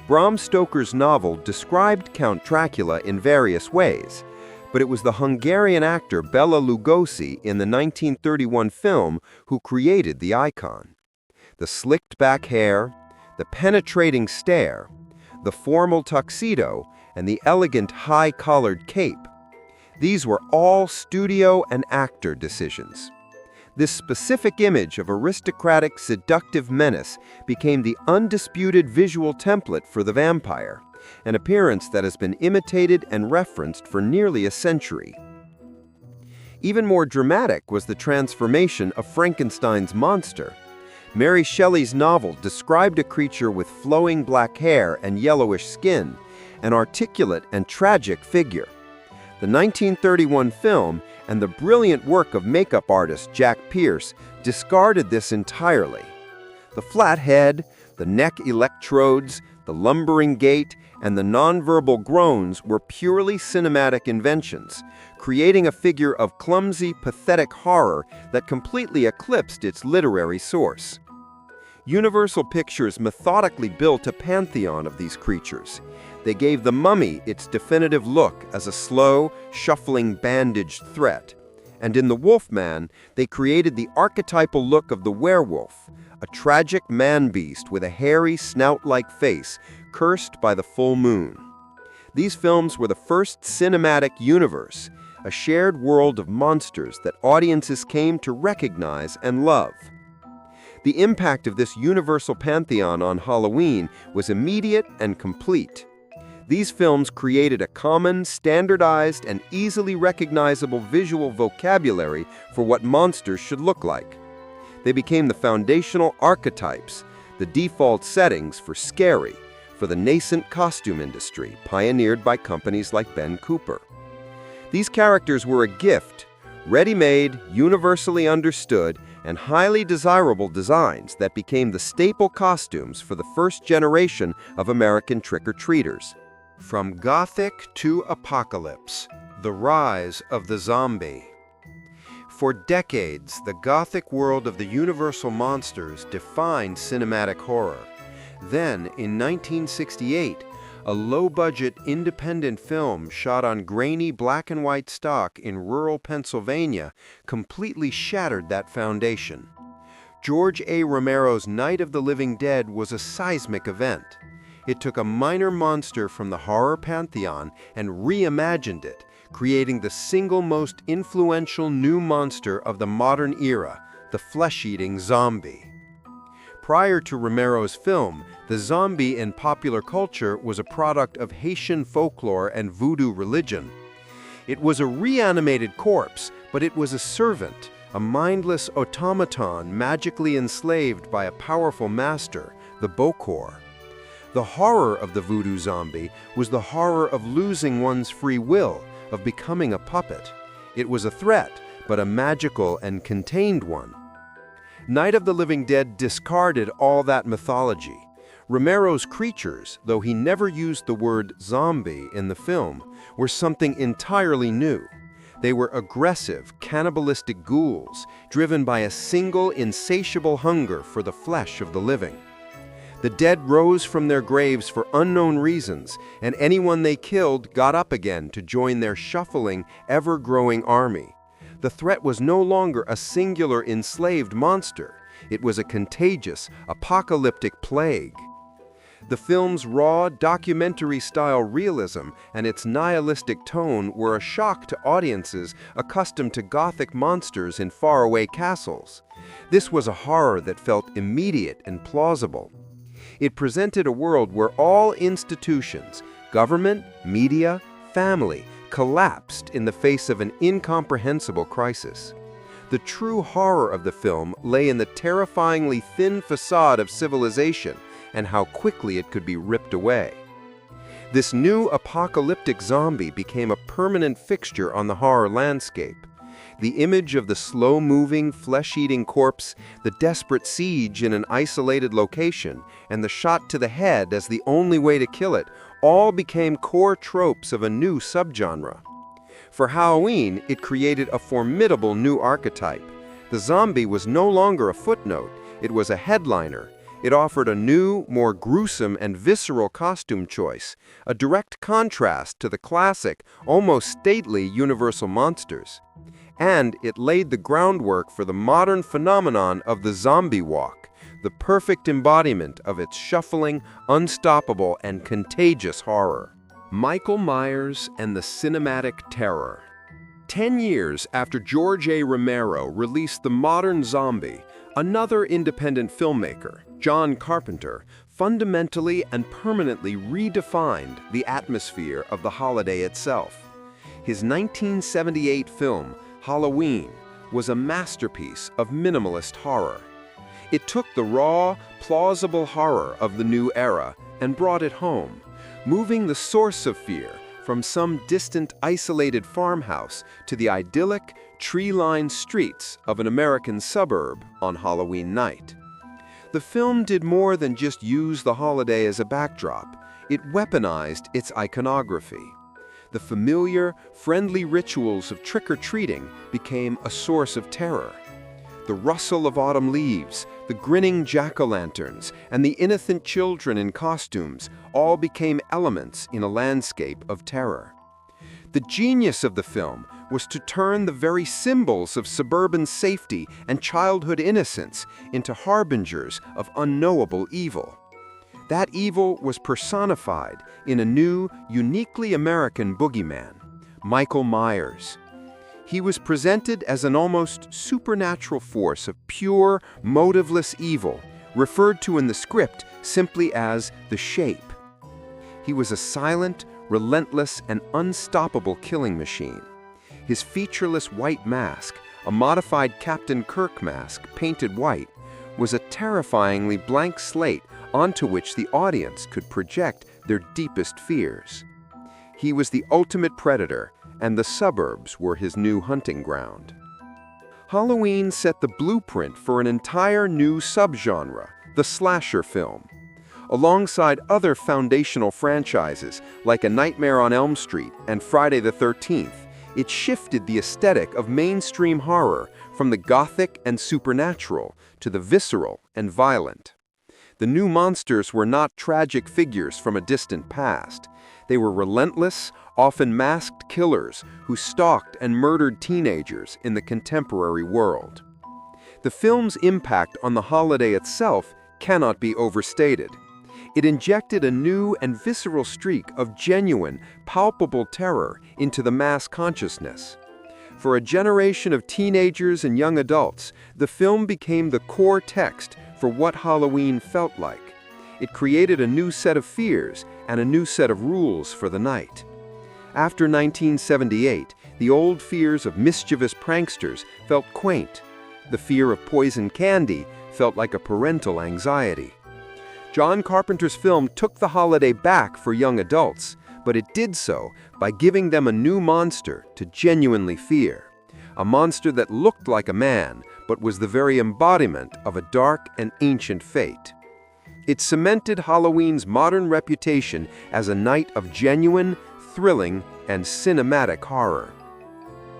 Bram Stoker's novel described Count Dracula in various ways, but it was the Hungarian actor Bela Lugosi in the 1931 film who created the icon. The slicked-back hair, the penetrating stare, the formal tuxedo, and the elegant high-collared cape. These were all studio and actor decisions. This specific image of aristocratic, seductive menace became the undisputed visual template for the vampire, an appearance that has been imitated and referenced for nearly a century. Even more dramatic was the transformation of Frankenstein's monster. Mary Shelley's novel described a creature with flowing black hair and yellowish skin, an articulate and tragic figure. The 1931 film and the brilliant work of makeup artist Jack Pierce discarded this entirely. The flat head, the neck electrodes, the lumbering gait, and the nonverbal groans were purely cinematic inventions, creating a figure of clumsy, pathetic horror that completely eclipsed its literary source. Universal Pictures methodically built a pantheon of these creatures. They gave the mummy its definitive look as a slow, shuffling, bandaged threat. And in the Wolfman, they created the archetypal look of the werewolf, a tragic man-beast with a hairy, snout-like face, cursed by the full moon. These films were the first cinematic universe, a shared world of monsters that audiences came to recognize and love. The impact of this universal pantheon on Halloween was immediate and complete. These films created a common, standardized, and easily recognizable visual vocabulary for what monsters should look like. They became the foundational archetypes, the default settings for scary, for the nascent costume industry, pioneered by companies like Ben Cooper. These characters were a gift, ready-made, universally understood, and highly desirable designs that became the staple costumes for the first generation of American trick-or-treaters. From Gothic to Apocalypse, the rise of the zombie. For decades, the Gothic world of the Universal monsters defined cinematic horror. Then, in 1968, a low-budget independent film shot on grainy black and white stock in rural Pennsylvania completely shattered that foundation. George A. Romero's Night of the Living Dead was a seismic event. It took a minor monster from the horror pantheon and reimagined it, creating the single most influential new monster of the modern era, the flesh-eating zombie. Prior to Romero's film, the zombie in popular culture was a product of Haitian folklore and voodoo religion. It was a reanimated corpse, but it was a servant, a mindless automaton magically enslaved by a powerful master, the Bokor. The horror of the voodoo zombie was the horror of losing one's free will, of becoming a puppet. It was a threat, but a magical and contained one. Night of the Living Dead discarded all that mythology. Romero's creatures, though he never used the word zombie in the film, were something entirely new. They were aggressive, cannibalistic ghouls, driven by a single insatiable hunger for the flesh of the living. The dead rose from their graves for unknown reasons, and anyone they killed got up again to join their shuffling, ever-growing army. The threat was no longer a singular enslaved monster. It was a contagious, apocalyptic plague. The film's raw, documentary-style realism and its nihilistic tone were a shock to audiences accustomed to Gothic monsters in faraway castles. This was a horror that felt immediate and plausible. It presented a world where all institutions, government, media, family, collapsed in the face of an incomprehensible crisis. The true horror of the film lay in the terrifyingly thin facade of civilization and how quickly it could be ripped away. This new apocalyptic zombie became a permanent fixture on the horror landscape. The image of the slow-moving, flesh-eating corpse, the desperate siege in an isolated location, and the shot to the head as the only way to kill it all became core tropes of a new subgenre. For Halloween, it created a formidable new archetype. The zombie was no longer a footnote, it was a headliner. It offered a new, more gruesome and visceral costume choice, a direct contrast to the classic, almost stately Universal monsters. And it laid the groundwork for the modern phenomenon of the zombie walk, the perfect embodiment of its shuffling, unstoppable, and contagious horror. Michael Myers and the Cinematic Terror. 10 years after George A. Romero released The Modern Zombie, another independent filmmaker, John Carpenter, fundamentally and permanently redefined the atmosphere of the holiday itself. His 1978 film, Halloween, was a masterpiece of minimalist horror. It took the raw, plausible horror of the new era and brought it home, moving the source of fear from some distant, isolated farmhouse to the idyllic, tree-lined streets of an American suburb on Halloween night. The film did more than just use the holiday as a backdrop. It weaponized its iconography. The familiar, friendly rituals of trick-or-treating became a source of terror. The rustle of autumn leaves, the grinning jack-o'-lanterns, and the innocent children in costumes all became elements in a landscape of terror. The genius of the film was to turn the very symbols of suburban safety and childhood innocence into harbingers of unknowable evil. That evil was personified in a new, uniquely American boogeyman, Michael Myers. He was presented as an almost supernatural force of pure, motiveless evil, referred to in the script simply as the Shape. He was a silent, relentless, and unstoppable killing machine. His featureless white mask, a modified Captain Kirk mask painted white, was a terrifyingly blank slate onto which the audience could project their deepest fears. He was the ultimate predator, and the suburbs were his new hunting ground. Halloween set the blueprint for an entire new subgenre, the slasher film. Alongside other foundational franchises like A Nightmare on Elm Street and Friday the 13th, It shifted the aesthetic of mainstream horror from the gothic and supernatural to the visceral and violent. The new monsters were not tragic figures from a distant past. They were relentless, often masked killers who stalked and murdered teenagers in the contemporary world. The film's impact on the holiday itself cannot be overstated. It injected a new and visceral streak of genuine, palpable terror into the mass consciousness. For a generation of teenagers and young adults, the film became the core text for what Halloween felt like. It created a new set of fears and a new set of rules for the night. After 1978, the old fears of mischievous pranksters felt quaint. The fear of poison candy felt like a parental anxiety. John Carpenter's film took the holiday back for young adults, but it did so by giving them a new monster to genuinely fear. A monster that looked like a man, but was the very embodiment of a dark and ancient fate. It cemented Halloween's modern reputation as a night of genuine, thrilling, and cinematic horror.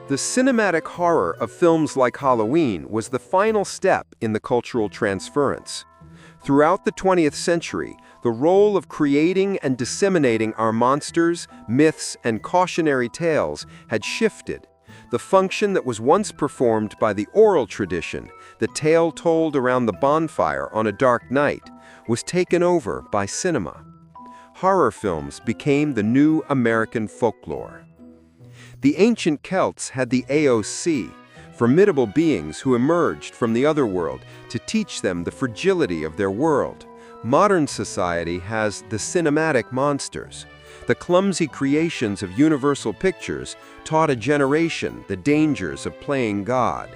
The cinematic horror of films like Halloween was the final step in the cultural transference. Throughout the 20th century, the role of creating and disseminating our monsters, myths, and cautionary tales had shifted. The function that was once performed by the oral tradition, the tale told around the bonfire on a dark night, was taken over by cinema. Horror films became the new American folklore. The ancient Celts had the AOC, formidable beings who emerged from the otherworld to teach them the fragility of their world. Modern society has the cinematic monsters. The clumsy creations of Universal Pictures taught a generation the dangers of playing God.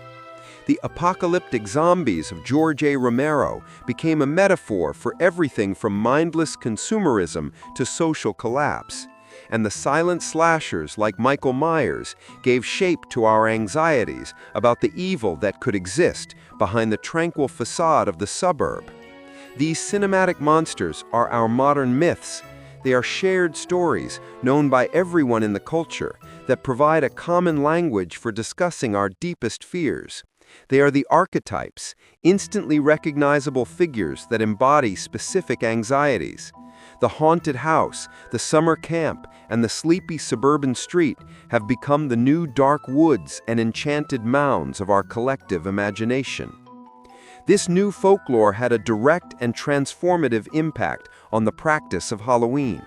The apocalyptic zombies of George A. Romero became a metaphor for everything from mindless consumerism to social collapse. And the silent slashers like Michael Myers gave shape to our anxieties about the evil that could exist behind the tranquil facade of the suburb. These cinematic monsters are our modern myths. They are shared stories known by everyone in the culture that provide a common language for discussing our deepest fears. They are the archetypes, instantly recognizable figures that embody specific anxieties. The haunted house, the summer camp, and the sleepy suburban street have become the new dark woods and enchanted mounds of our collective imagination. This new folklore had a direct and transformative impact on the practice of Halloween.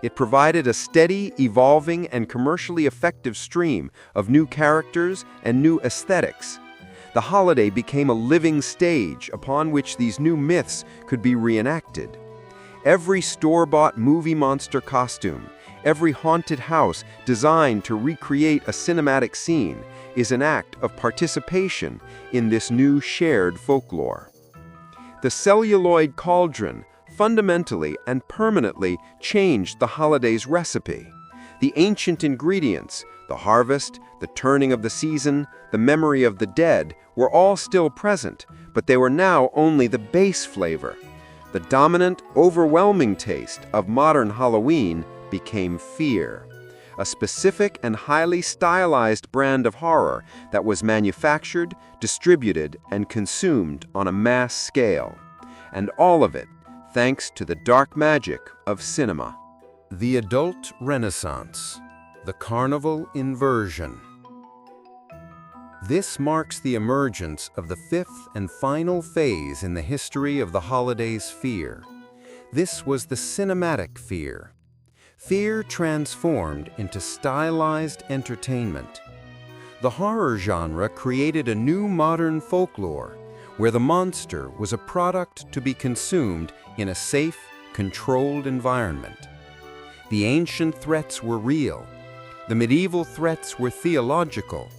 It provided a steady, evolving, and commercially effective stream of new characters and new aesthetics. The holiday became a living stage upon which these new myths could be reenacted. Every store-bought movie monster costume, every haunted house designed to recreate a cinematic scene, is an act of participation in this new shared folklore. The celluloid cauldron fundamentally and permanently changed the holiday's recipe. The ancient ingredients, the harvest, the turning of the season, the memory of the dead, were all still present, but they were now only the base flavor. The dominant, overwhelming taste of modern Halloween became fear, a specific and highly stylized brand of horror that was manufactured, distributed, and consumed on a mass scale. And all of it thanks to the dark magic of cinema. The adult renaissance, the carnival inversion. This marks the emergence of the fifth and final phase in the history of the holiday's fear. This was the cinematic fear. Fear transformed into stylized entertainment. The horror genre created a new modern folklore, where the monster was a product to be consumed in a safe, controlled environment. The ancient threats were real, the medieval threats were theological,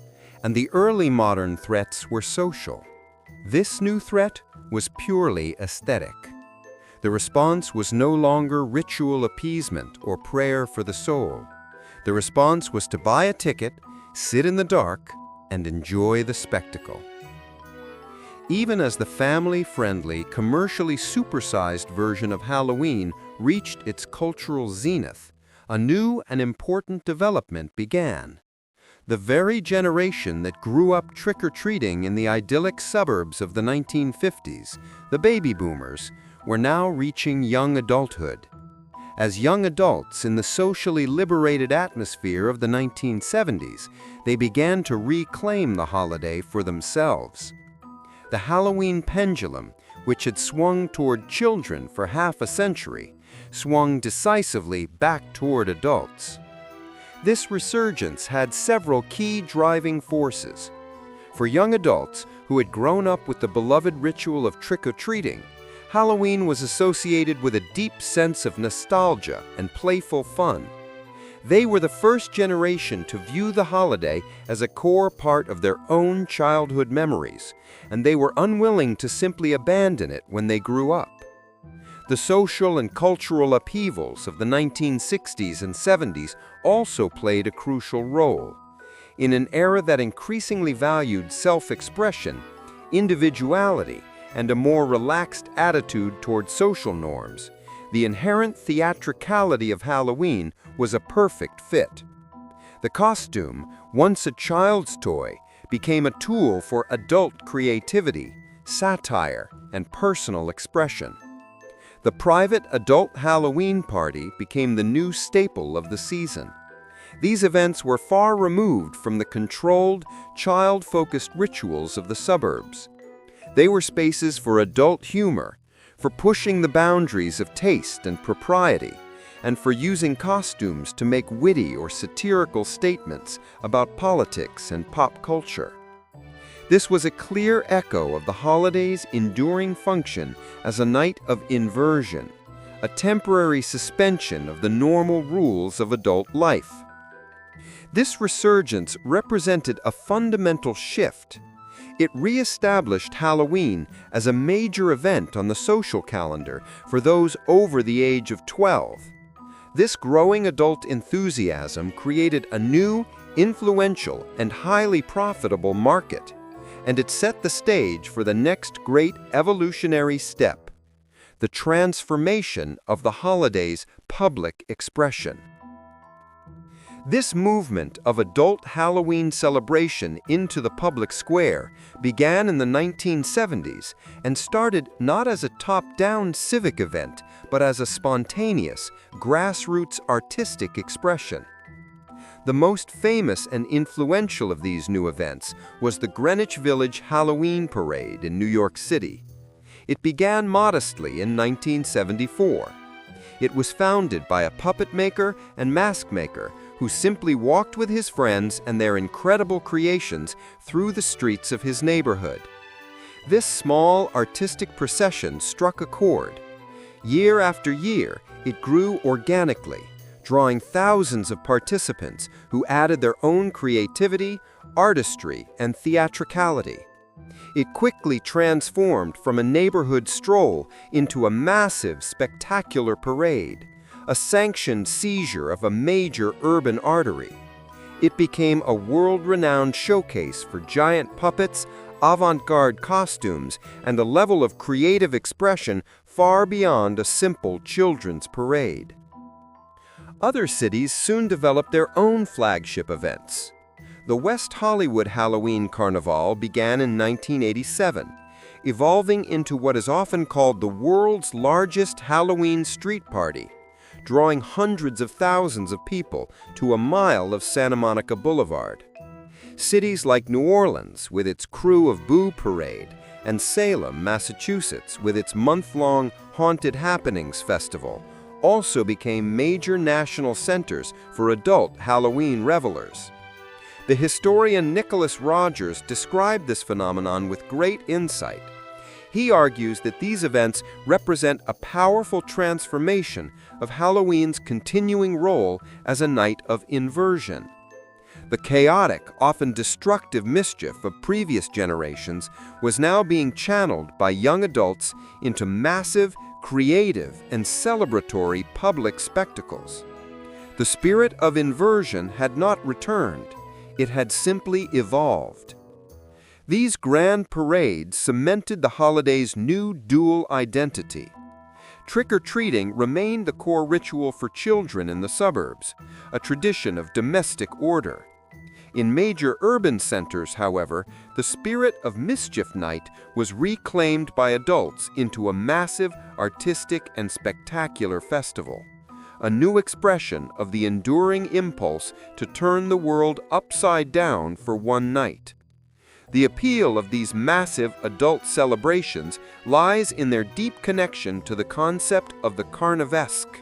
and the early modern threats were social. This new threat was purely aesthetic. The response was no longer ritual appeasement or prayer for the soul. The response was to buy a ticket, sit in the dark, and enjoy the spectacle. Even as the family-friendly, commercially supersized version of Halloween reached its cultural zenith, a new and important development began. The very generation that grew up trick-or-treating in the idyllic suburbs of the 1950s, the baby boomers, were now reaching young adulthood. As young adults in the socially liberated atmosphere of the 1970s, they began to reclaim the holiday for themselves. The Halloween pendulum, which had swung toward children for half a century, swung decisively back toward adults. This resurgence had several key driving forces. For young adults who had grown up with the beloved ritual of trick-or-treating, Halloween was associated with a deep sense of nostalgia and playful fun. They were the first generation to view the holiday as a core part of their own childhood memories, and they were unwilling to simply abandon it when they grew up. The social and cultural upheavals of the 1960s and 70s also played a crucial role. In an era that increasingly valued self-expression, individuality, and a more relaxed attitude toward social norms, the inherent theatricality of Halloween was a perfect fit. The costume, once a child's toy, became a tool for adult creativity, satire, and personal expression. The private adult Halloween party became the new staple of the season. These events were far removed from the controlled, child-focused rituals of the suburbs. They were spaces for adult humor, for pushing the boundaries of taste and propriety, and for using costumes to make witty or satirical statements about politics and pop culture. This was a clear echo of the holiday's enduring function as a night of inversion, a temporary suspension of the normal rules of adult life. This resurgence represented a fundamental shift. It re-established Halloween as a major event on the social calendar for those over the age of 12. This growing adult enthusiasm created a new, influential, and highly profitable market, and it set the stage for the next great evolutionary step, the transformation of the holiday's public expression. This movement of adult Halloween celebration into the public square began in the 1970s and started not as a top-down civic event, but as a spontaneous, grassroots artistic expression. The most famous and influential of these new events was the Greenwich Village Halloween Parade in New York City. It began modestly in 1974. It was founded by a puppet maker and mask maker who simply walked with his friends and their incredible creations through the streets of his neighborhood. This small artistic procession struck a chord. Year after year, it grew organically, drawing thousands of participants who added their own creativity, artistry, and theatricality. It quickly transformed from a neighborhood stroll into a massive, spectacular parade, a sanctioned seizure of a major urban artery. It became a world-renowned showcase for giant puppets, avant-garde costumes, and a level of creative expression far beyond a simple children's parade. Other cities soon developed their own flagship events. The West Hollywood Halloween Carnival began in 1987, evolving into what is often called the world's largest Halloween street party, drawing hundreds of thousands of people to a mile of Santa Monica Boulevard. Cities like New Orleans, with its Crew of Boo Parade, and Salem, Massachusetts, with its month-long Haunted Happenings Festival, also became major national centers for adult Halloween revelers. The historian Nicholas Rogers described this phenomenon with great insight. He argues that these events represent a powerful transformation of Halloween's continuing role as a night of inversion. The chaotic, often destructive mischief of previous generations was now being channeled by young adults into massive, creative, and celebratory public spectacles. The spirit of inversion had not returned. It had simply evolved. These grand parades cemented the holiday's new dual identity. Trick-or-treating remained the core ritual for children in the suburbs, a tradition of domestic order. In major urban centers, however, the spirit of Mischief Night was reclaimed by adults into a massive, artistic, and spectacular festival, a new expression of the enduring impulse to turn the world upside down for one night. The appeal of these massive adult celebrations lies in their deep connection to the concept of the carnivesque.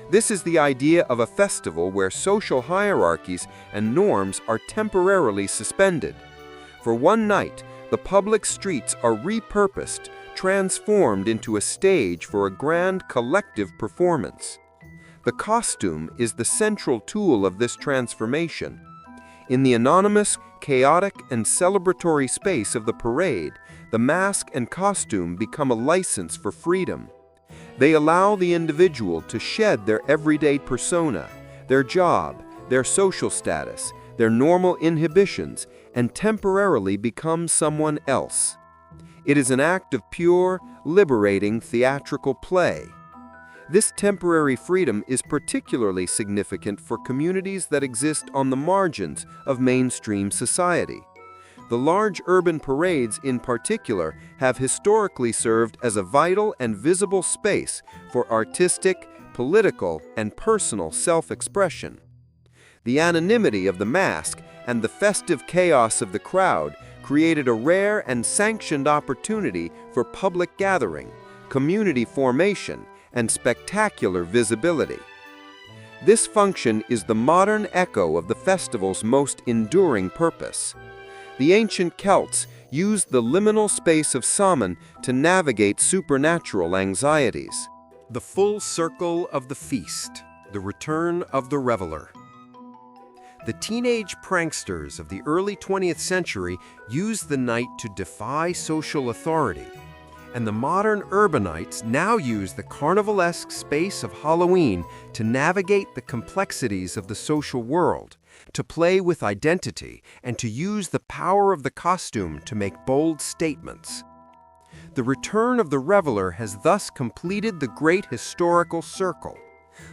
This is the idea of a festival where social hierarchies and norms are temporarily suspended. For one night, the public streets are repurposed, transformed into a stage for a grand collective performance. The costume is the central tool of this transformation. In the anonymous, chaotic, and celebratory space of the parade, the mask and costume become a license for freedom. They allow the individual to shed their everyday persona, their job, their social status, their normal inhibitions, and temporarily become someone else. It is an act of pure, liberating theatrical play. This temporary freedom is particularly significant for communities that exist on the margins of mainstream society. The large urban parades in particular have historically served as a vital and visible space for artistic, political, and personal self-expression. The anonymity of the mask and the festive chaos of the crowd created a rare and sanctioned opportunity for public gathering, community formation, and spectacular visibility. This function is the modern echo of the festival's most enduring purpose. The ancient Celts used the liminal space of Samhain to navigate supernatural anxieties. The full circle of the feast, the return of the reveler. The teenage pranksters of the early 20th century used the night to defy social authority, and the modern urbanites now use the carnivalesque space of Halloween to navigate the complexities of the social world, to play with identity, and to use the power of the costume to make bold statements. The return of the reveler has thus completed the great historical circle.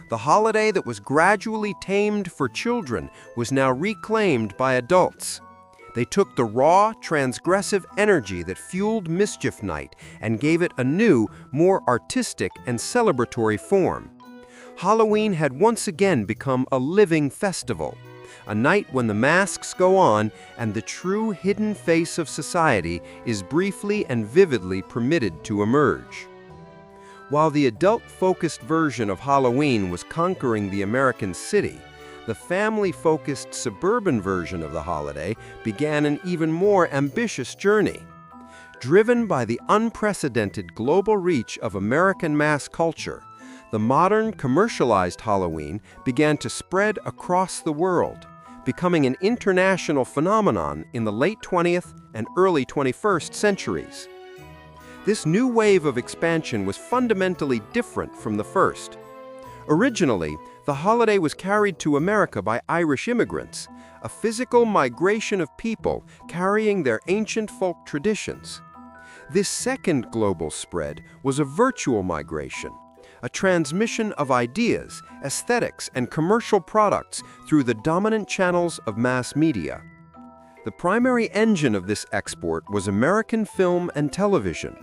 The holiday that was gradually tamed for children was now reclaimed by adults. They took the raw, transgressive energy that fueled Mischief Night and gave it a new, more artistic and celebratory form. Halloween had once again become a living festival, a night when the masks go on and the true hidden face of society is briefly and vividly permitted to emerge. While the adult-focused version of Halloween was conquering the American city, the family-focused suburban version of the holiday began an even more ambitious journey. Driven by the unprecedented global reach of American mass culture, the modern commercialized Halloween began to spread across the world, becoming an international phenomenon in the late 20th and early 21st centuries. This new wave of expansion was fundamentally different from the first. Originally, the holiday was carried to America by Irish immigrants, a physical migration of people carrying their ancient folk traditions. This second global spread was a virtual migration, a transmission of ideas, aesthetics, and commercial products through the dominant channels of mass media. The primary engine of this export was American film and television.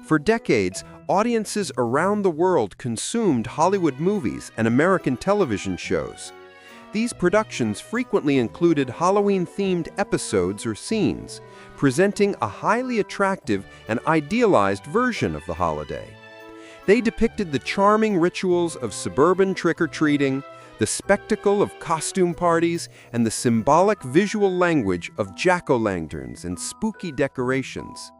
For decades, audiences around the world consumed Hollywood movies and American television shows. These productions frequently included Halloween-themed episodes or scenes, presenting a highly attractive and idealized version of the holiday. They depicted the charming rituals of suburban trick-or-treating, the spectacle of costume parties, and the symbolic visual language of jack-o'-lanterns and spooky decorations.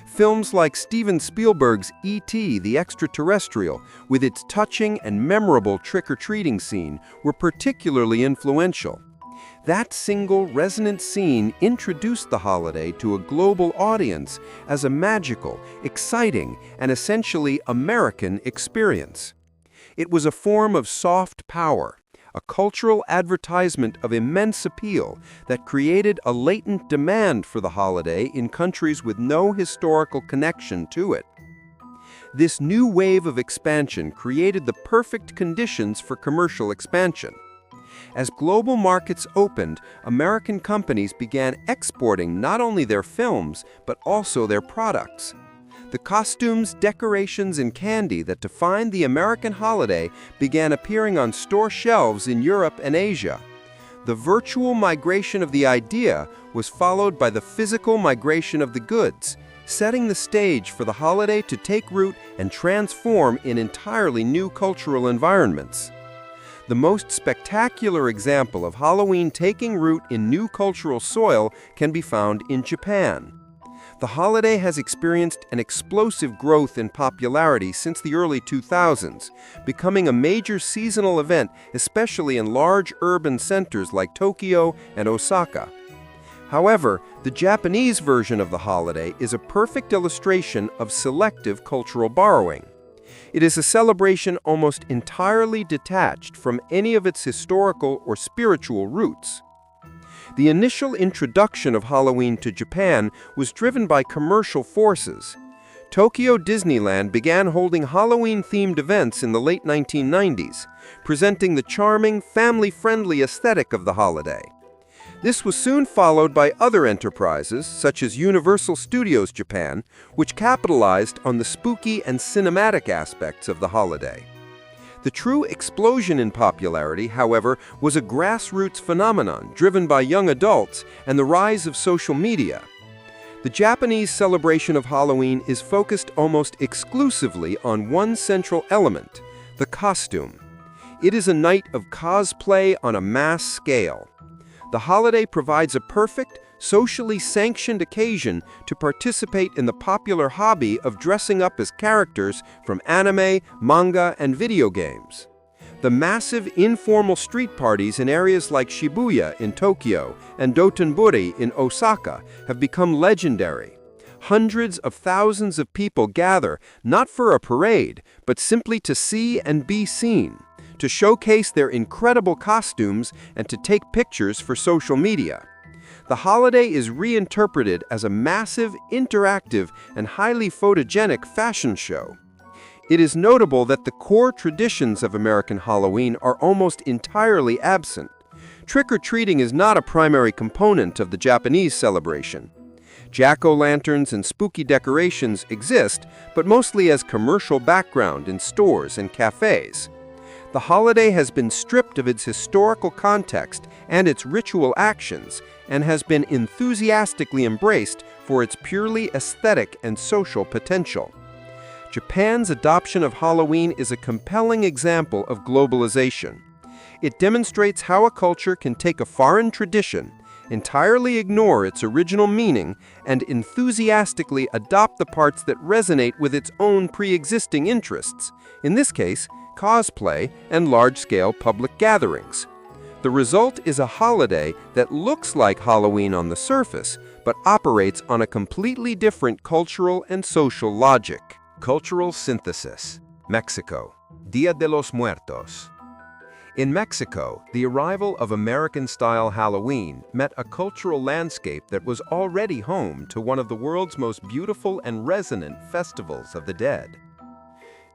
Films like Steven Spielberg's E.T. the Extraterrestrial, with its touching and memorable trick-or-treating scene, were particularly influential. That single resonant scene introduced the holiday to a global audience as a magical, exciting, and essentially American experience. It was a form of soft power, a cultural advertisement of immense appeal that created a latent demand for the holiday in countries with no historical connection to it. This new wave of expansion created the perfect conditions for commercial expansion. As global markets opened, American companies began exporting not only their films, but also their products. The costumes, decorations, and candy that defined the American holiday began appearing on store shelves in Europe and Asia. The virtual migration of the idea was followed by the physical migration of the goods, setting the stage for the holiday to take root and transform in entirely new cultural environments. The most spectacular example of Halloween taking root in new cultural soil can be found in Japan. The holiday has experienced an explosive growth in popularity since the early 2000s, becoming a major seasonal event, especially in large urban centers like Tokyo and Osaka. However, the Japanese version of the holiday is a perfect illustration of selective cultural borrowing. It is a celebration almost entirely detached from any of its historical or spiritual roots. The initial introduction of Halloween to Japan was driven by commercial forces. Tokyo Disneyland began holding Halloween-themed events in the late 1990s, presenting the charming, family-friendly aesthetic of the holiday. This was soon followed by other enterprises, such as Universal Studios Japan, which capitalized on the spooky and cinematic aspects of the holiday. The true explosion in popularity, however, was a grassroots phenomenon driven by young adults and the rise of social media. The Japanese celebration of Halloween is focused almost exclusively on one central element, the costume. It is a night of cosplay on a mass scale. The holiday provides a perfect, socially sanctioned occasion to participate in the popular hobby of dressing up as characters from anime, manga, and video games. The massive informal street parties in areas like Shibuya in Tokyo and Dotonbori in Osaka have become legendary. Hundreds of thousands of people gather not for a parade, but simply to see and be seen, to showcase their incredible costumes and to take pictures for social media. The holiday is reinterpreted as a massive, interactive, and highly photogenic fashion show. It is notable that the core traditions of American Halloween are almost entirely absent. Trick-or-treating is not a primary component of the Japanese celebration. Jack-o'-lanterns and spooky decorations exist, but mostly as commercial background in stores and cafes. The holiday has been stripped of its historical context and its ritual actions, and has been enthusiastically embraced for its purely aesthetic and social potential. Japan's adoption of Halloween is a compelling example of globalization. It demonstrates how a culture can take a foreign tradition, entirely ignore its original meaning, and enthusiastically adopt the parts that resonate with its own pre-existing interests, in this case, cosplay and large-scale public gatherings. The result is a holiday that looks like Halloween on the surface, but operates on a completely different cultural and social logic. Cultural synthesis. Mexico. Dia de los Muertos. In Mexico, the arrival of American-style Halloween met a cultural landscape that was already home to one of the world's most beautiful and resonant festivals of the dead.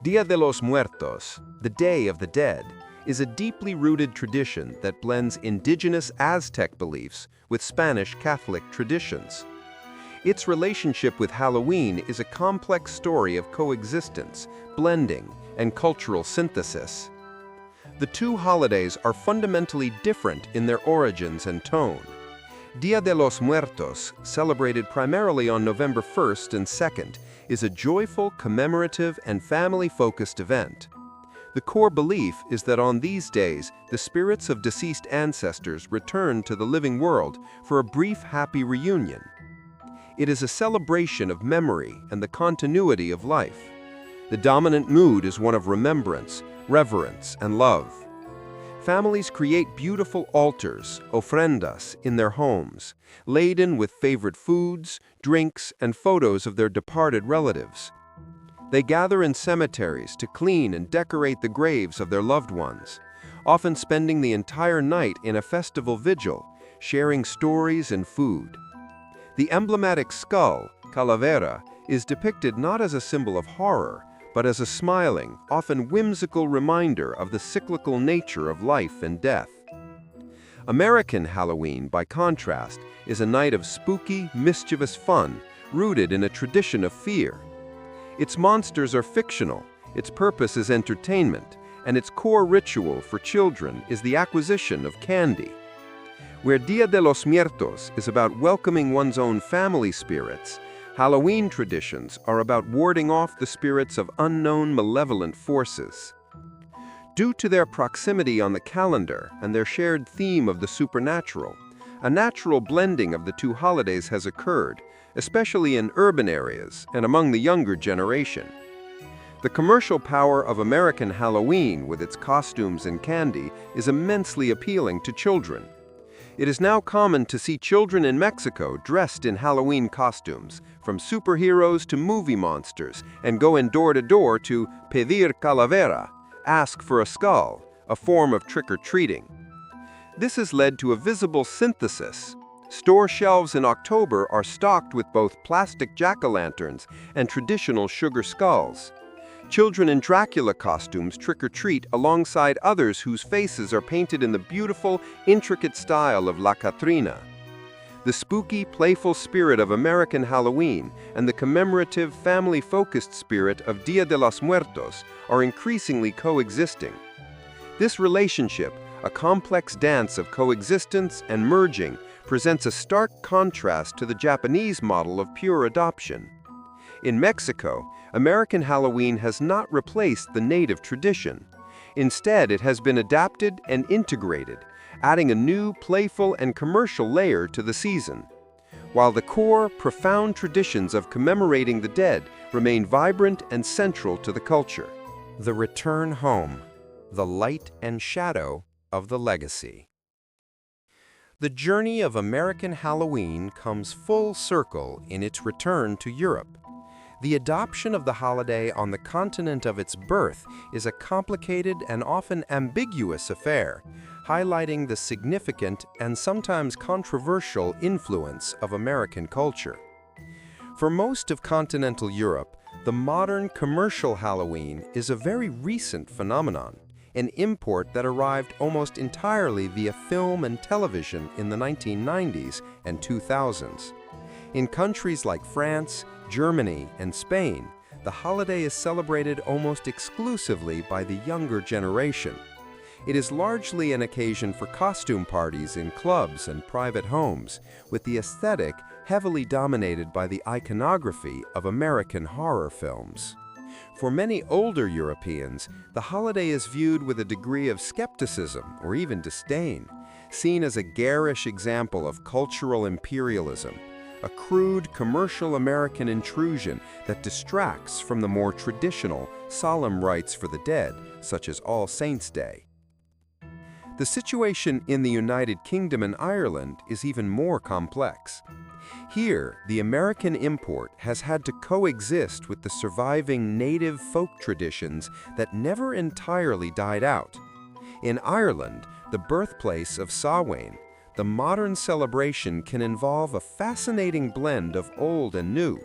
Dia de los Muertos, the Day of the Dead, is a deeply rooted tradition that blends indigenous Aztec beliefs with Spanish Catholic traditions. Its relationship with Halloween is a complex story of coexistence, blending, and cultural synthesis. The two holidays are fundamentally different in their origins and tone. Dia de los Muertos, celebrated primarily on November 1st and 2nd, is a joyful, commemorative, and family-focused event. The core belief is that on these days, the spirits of deceased ancestors return to the living world for a brief, happy reunion. It is a celebration of memory and the continuity of life. The dominant mood is one of remembrance, reverence, and love. Families create beautiful altars, ofrendas, in their homes, laden with favorite foods, drinks, and photos of their departed relatives. They gather in cemeteries to clean and decorate the graves of their loved ones, often spending the entire night in a festival vigil, sharing stories and food. The emblematic skull, calavera, is depicted not as a symbol of horror, but as a smiling, often whimsical reminder of the cyclical nature of life and death. American Halloween, by contrast, is a night of spooky, mischievous fun, rooted in a tradition of fear. Its monsters are fictional, its purpose is entertainment, and its core ritual for children is the acquisition of candy. Where Dia de los Muertos is about welcoming one's own family spirits, Halloween traditions are about warding off the spirits of unknown malevolent forces. Due to their proximity on the calendar and their shared theme of the supernatural, a natural blending of the two holidays has occurred, especially in urban areas and among the younger generation. The commercial power of American Halloween, with its costumes and candy, is immensely appealing to children. It is now common to see children in Mexico dressed in Halloween costumes, from superheroes to movie monsters, and go in door to door to pedir calavera, ask for a skull, a form of trick-or-treating. This has led to a visible synthesis. Store shelves in October are stocked with both plastic jack-o'-lanterns and traditional sugar skulls. Children in Dracula costumes trick-or-treat alongside others whose faces are painted in the beautiful, intricate style of La Catrina. The spooky, playful spirit of American Halloween and the commemorative, family-focused spirit of Dia de los Muertos are increasingly coexisting. This relationship, a complex dance of coexistence and merging, presents a stark contrast to the Japanese model of pure adoption. In Mexico, American Halloween has not replaced the native tradition. Instead, it has been adapted and integrated, adding a new, playful, and commercial layer to the season. While the core, profound traditions of commemorating the dead remain vibrant and central to the culture. The return home, the light and shadow of the legacy. The journey of American Halloween comes full circle in its return to Europe. The adoption of the holiday on the continent of its birth is a complicated and often ambiguous affair, highlighting the significant and sometimes controversial influence of American culture. For most of continental Europe, the modern commercial Halloween is a very recent phenomenon, an import that arrived almost entirely via film and television in the 1990s and 2000s. In countries like France, Germany, and Spain, the holiday is celebrated almost exclusively by the younger generation. It is largely an occasion for costume parties in clubs and private homes, with the aesthetic heavily dominated by the iconography of American horror films. For many older Europeans, the holiday is viewed with a degree of skepticism or even disdain, seen as a garish example of cultural imperialism, a crude commercial American intrusion that distracts from the more traditional, solemn rites for the dead, such as All Saints' Day. The situation in the United Kingdom and Ireland is even more complex. Here, the American import has had to coexist with the surviving native folk traditions that never entirely died out. In Ireland, the birthplace of Sow-in, the modern celebration can involve a fascinating blend of old and new.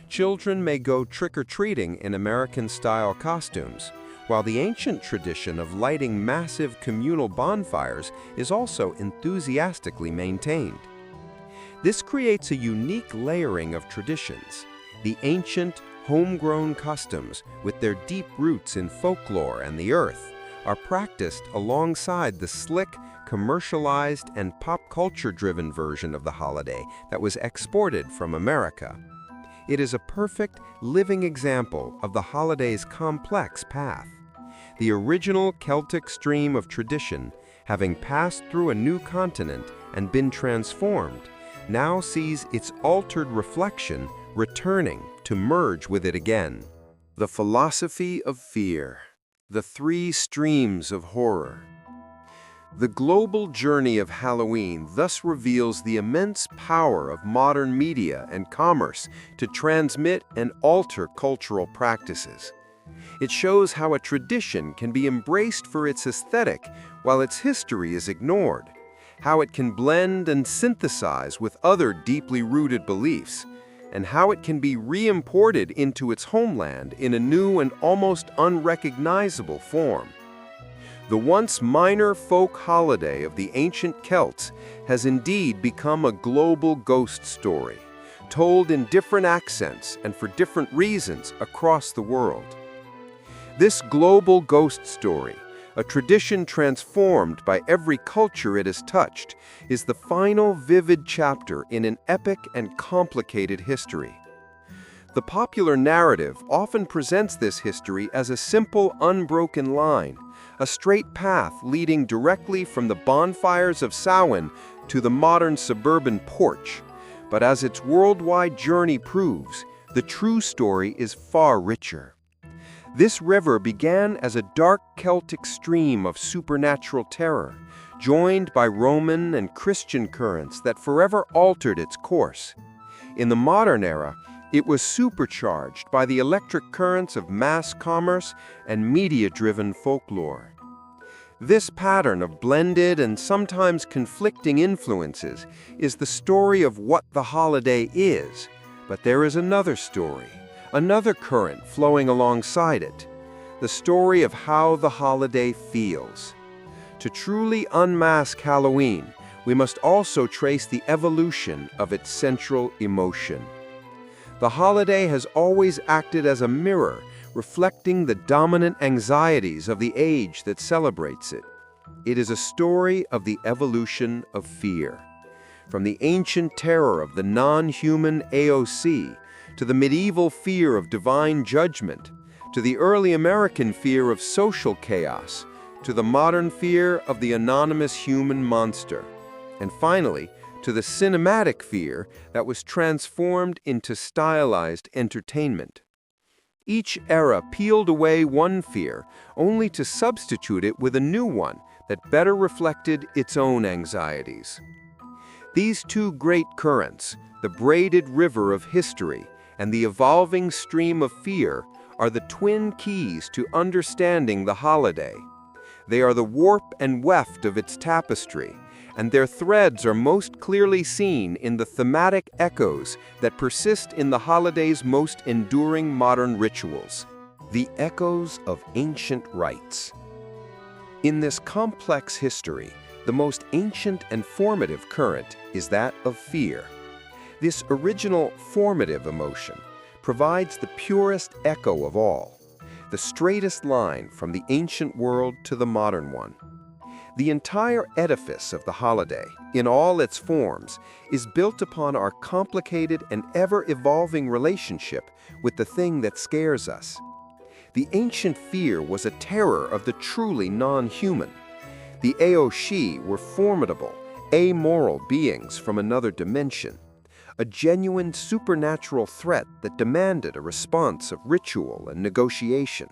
Children may go trick-or-treating in American-style costumes, while the ancient tradition of lighting massive communal bonfires is also enthusiastically maintained. This creates a unique layering of traditions. The ancient, homegrown customs, with their deep roots in folklore and the earth, are practiced alongside the slick, commercialized, and pop culture-driven version of the holiday that was exported from America. It is a perfect, living example of the holiday's complex path. The original Celtic stream of tradition, having passed through a new continent and been transformed, now sees its altered reflection returning to merge with it again. The philosophy of fear, the three streams of horror. The global journey of Halloween thus reveals the immense power of modern media and commerce to transmit and alter cultural practices. It shows how a tradition can be embraced for its aesthetic while its history is ignored, how it can blend and synthesize with other deeply rooted beliefs, and how it can be re-imported into its homeland in a new and almost unrecognizable form. The once minor folk holiday of the ancient Celts has indeed become a global ghost story, told in different accents and for different reasons across the world. This global ghost story, a tradition transformed by every culture it has touched, is the final vivid chapter in an epic and complicated history. The popular narrative often presents this history as a simple, unbroken line, a straight path leading directly from the bonfires of Sow-in to the modern suburban porch. But as its worldwide journey proves, the true story is far richer. This river began as a dark Celtic stream of supernatural terror, joined by Roman and Christian currents that forever altered its course. In the modern era, it was supercharged by the electric currents of mass commerce and media-driven folklore. This pattern of blended and sometimes conflicting influences is the story of what the holiday is, but there is another story, another current flowing alongside it, the story of how the holiday feels. To truly unmask Halloween, we must also trace the evolution of its central emotion. The holiday has always acted as a mirror, reflecting the dominant anxieties of the age that celebrates it. It is a story of the evolution of fear. From the ancient terror of the non-human AOC, to the medieval fear of divine judgment, to the early American fear of social chaos, to the modern fear of the anonymous human monster, and finally, to the cinematic fear that was transformed into stylized entertainment. Each era peeled away one fear, only to substitute it with a new one that better reflected its own anxieties. These two great currents, the braided river of history and the evolving stream of fear, are the twin keys to understanding the holiday. They are the warp and weft of its tapestry, and their threads are most clearly seen in the thematic echoes that persist in the holiday's most enduring modern rituals, the echoes of ancient rites. In this complex history, the most ancient and formative current is that of fear. This original formative emotion provides the purest echo of all, the straightest line from the ancient world to the modern one. The entire edifice of the holiday, in all its forms, is built upon our complicated and ever-evolving relationship with the thing that scares us. The ancient fear was a terror of the truly non-human. The Aoshi were formidable, amoral beings from another dimension, a genuine supernatural threat that demanded a response of ritual and negotiation.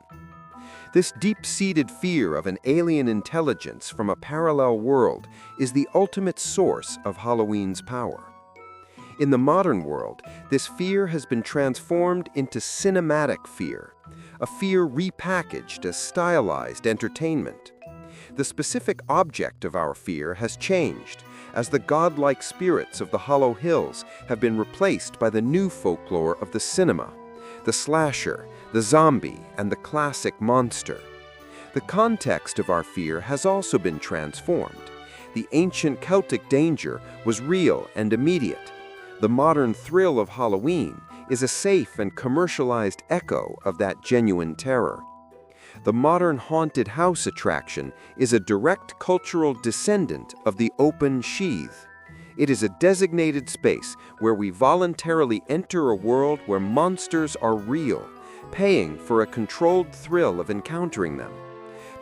This deep-seated fear of an alien intelligence from a parallel world is the ultimate source of Halloween's power. In the modern world, this fear has been transformed into cinematic fear, a fear repackaged as stylized entertainment. The specific object of our fear has changed, as the godlike spirits of the Hollow Hills have been replaced by the new folklore of the cinema, the slasher, the zombie, and the classic monster. The context of our fear has also been transformed. The ancient Celtic danger was real and immediate. The modern thrill of Halloween is a safe and commercialized echo of that genuine terror. The modern haunted house attraction is a direct cultural descendant of the open sheath. It is a designated space where we voluntarily enter a world where monsters are real, paying for a controlled thrill of encountering them.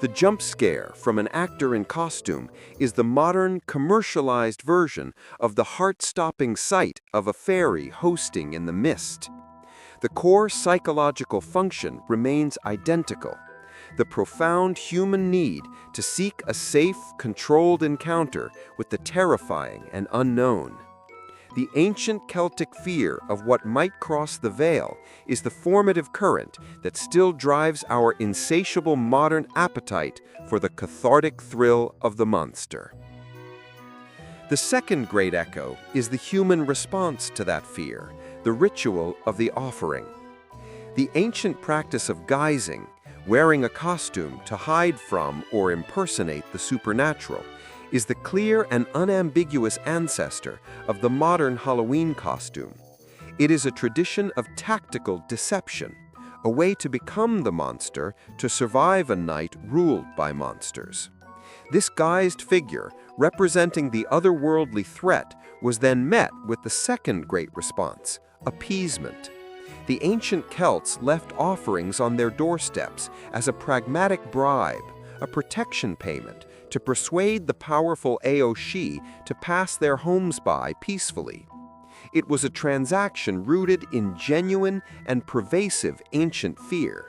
The jump scare from an actor in costume is the modern, commercialized version of the heart-stopping sight of a fairy hosting in the mist. The core psychological function remains identical: the profound human need to seek a safe, controlled encounter with the terrifying and unknown. The ancient Celtic fear of what might cross the veil is the formative current that still drives our insatiable modern appetite for the cathartic thrill of the monster. The second great echo is the human response to that fear, the ritual of the offering. The ancient practice of guising, wearing a costume to hide from or impersonate the supernatural, is the clear and unambiguous ancestor of the modern Halloween costume. It is a tradition of tactical deception, a way to become the monster to survive a night ruled by monsters. This guised figure, representing the otherworldly threat, was then met with the second great response: appeasement. The ancient Celts left offerings on their doorsteps as a pragmatic bribe, a protection payment, to persuade the powerful Aoshi to pass their homes by peacefully. It was a transaction rooted in genuine and pervasive ancient fear.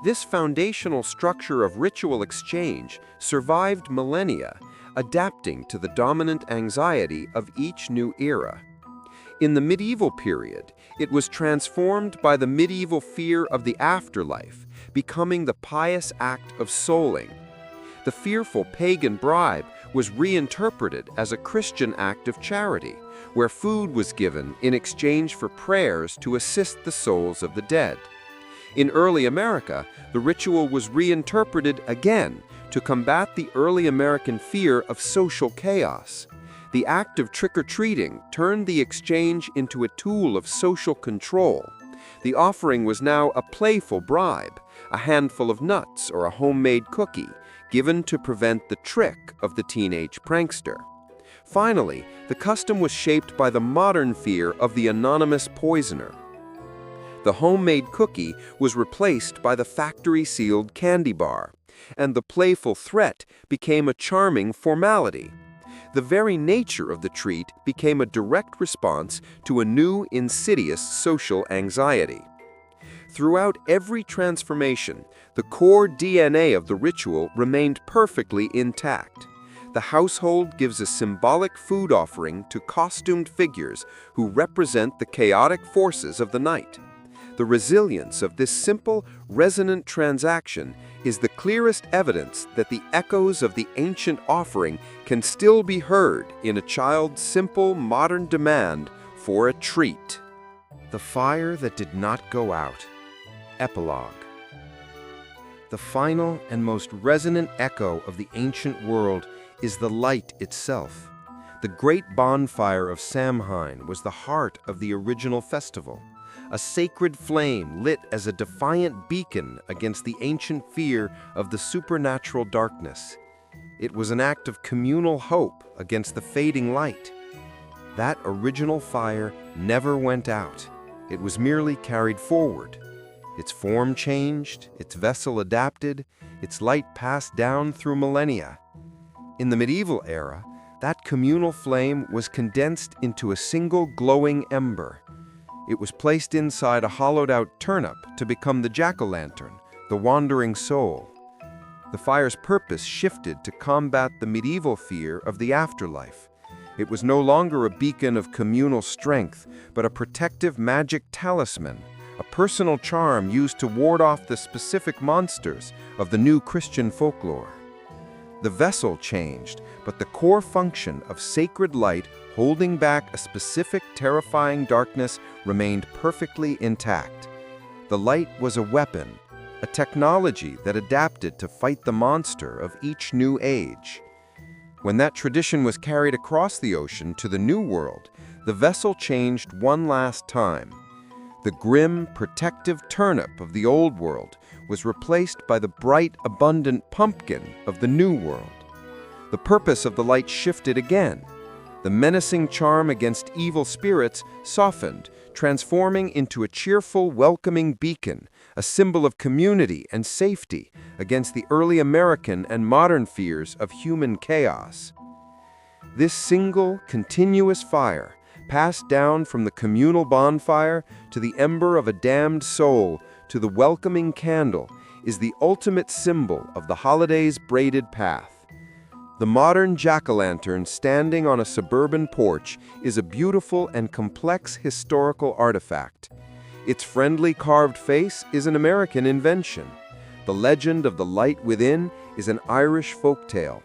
This foundational structure of ritual exchange survived millennia, adapting to the dominant anxiety of each new era. In the medieval period, it was transformed by the medieval fear of the afterlife, becoming the pious act of souling. The fearful pagan bribe was reinterpreted as a Christian act of charity, where food was given in exchange for prayers to assist the souls of the dead. In early America, the ritual was reinterpreted again to combat the early American fear of social chaos. The act of trick-or-treating turned the exchange into a tool of social control. The offering was now a playful bribe, a handful of nuts or a homemade cookie, given to prevent the trick of the teenage prankster. Finally, the custom was shaped by the modern fear of the anonymous poisoner. The homemade cookie was replaced by the factory-sealed candy bar, and the playful threat became a charming formality. The very nature of the treat became a direct response to a new, insidious social anxiety. Throughout every transformation, the core DNA of the ritual remained perfectly intact. The household gives a symbolic food offering to costumed figures who represent the chaotic forces of the night. The resilience of this simple, resonant transaction is the clearest evidence that the echoes of the ancient offering can still be heard in a child's simple, modern demand for a treat. The fire that did not go out. Epilogue. The final and most resonant echo of the ancient world is the light itself. The great bonfire of Samhain was the heart of the original festival, a sacred flame lit as a defiant beacon against the ancient fear of the supernatural darkness. It was an act of communal hope against the fading light. That original fire never went out. It was merely carried forward. Its form changed, its vessel adapted, its light passed down through millennia. In the medieval era, that communal flame was condensed into a single glowing ember. It was placed inside a hollowed-out turnip to become the jack-o'-lantern, the wandering soul. The fire's purpose shifted to combat the medieval fear of the afterlife. It was no longer a beacon of communal strength, but a protective magic talisman, a personal charm used to ward off the specific monsters of the new Christian folklore. The vessel changed, but the core function of sacred light holding back a specific terrifying darkness remained perfectly intact. The light was a weapon, a technology that adapted to fight the monster of each new age. When that tradition was carried across the ocean to the New World, the vessel changed one last time. The grim, protective turnip of the Old World was replaced by the bright, abundant pumpkin of the New World. The purpose of the light shifted again. The menacing charm against evil spirits softened, transforming into a cheerful, welcoming beacon, a symbol of community and safety against the early American and modern fears of human chaos. This single, continuous fire, passed down from the communal bonfire to the ember of a damned soul to the welcoming candle, is the ultimate symbol of the holiday's braided path. The modern jack-o'-lantern standing on a suburban porch is a beautiful and complex historical artifact. Its friendly carved face is an American invention. The legend of the light within is an Irish folktale.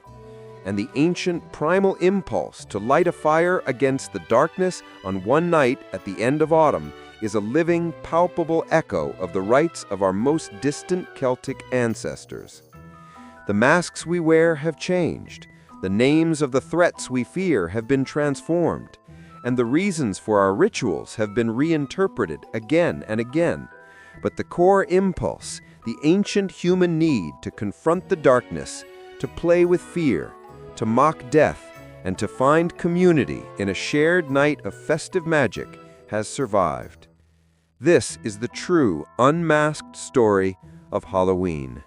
And the ancient primal impulse to light a fire against the darkness on one night at the end of autumn is a living, palpable echo of the rites of our most distant Celtic ancestors. The masks we wear have changed, the names of the threats we fear have been transformed, and the reasons for our rituals have been reinterpreted again and again. But the core impulse, the ancient human need to confront the darkness, to play with fear, to mock death, and to find community in a shared night of festive magic, has survived. This is the true, unmasked story of Halloween.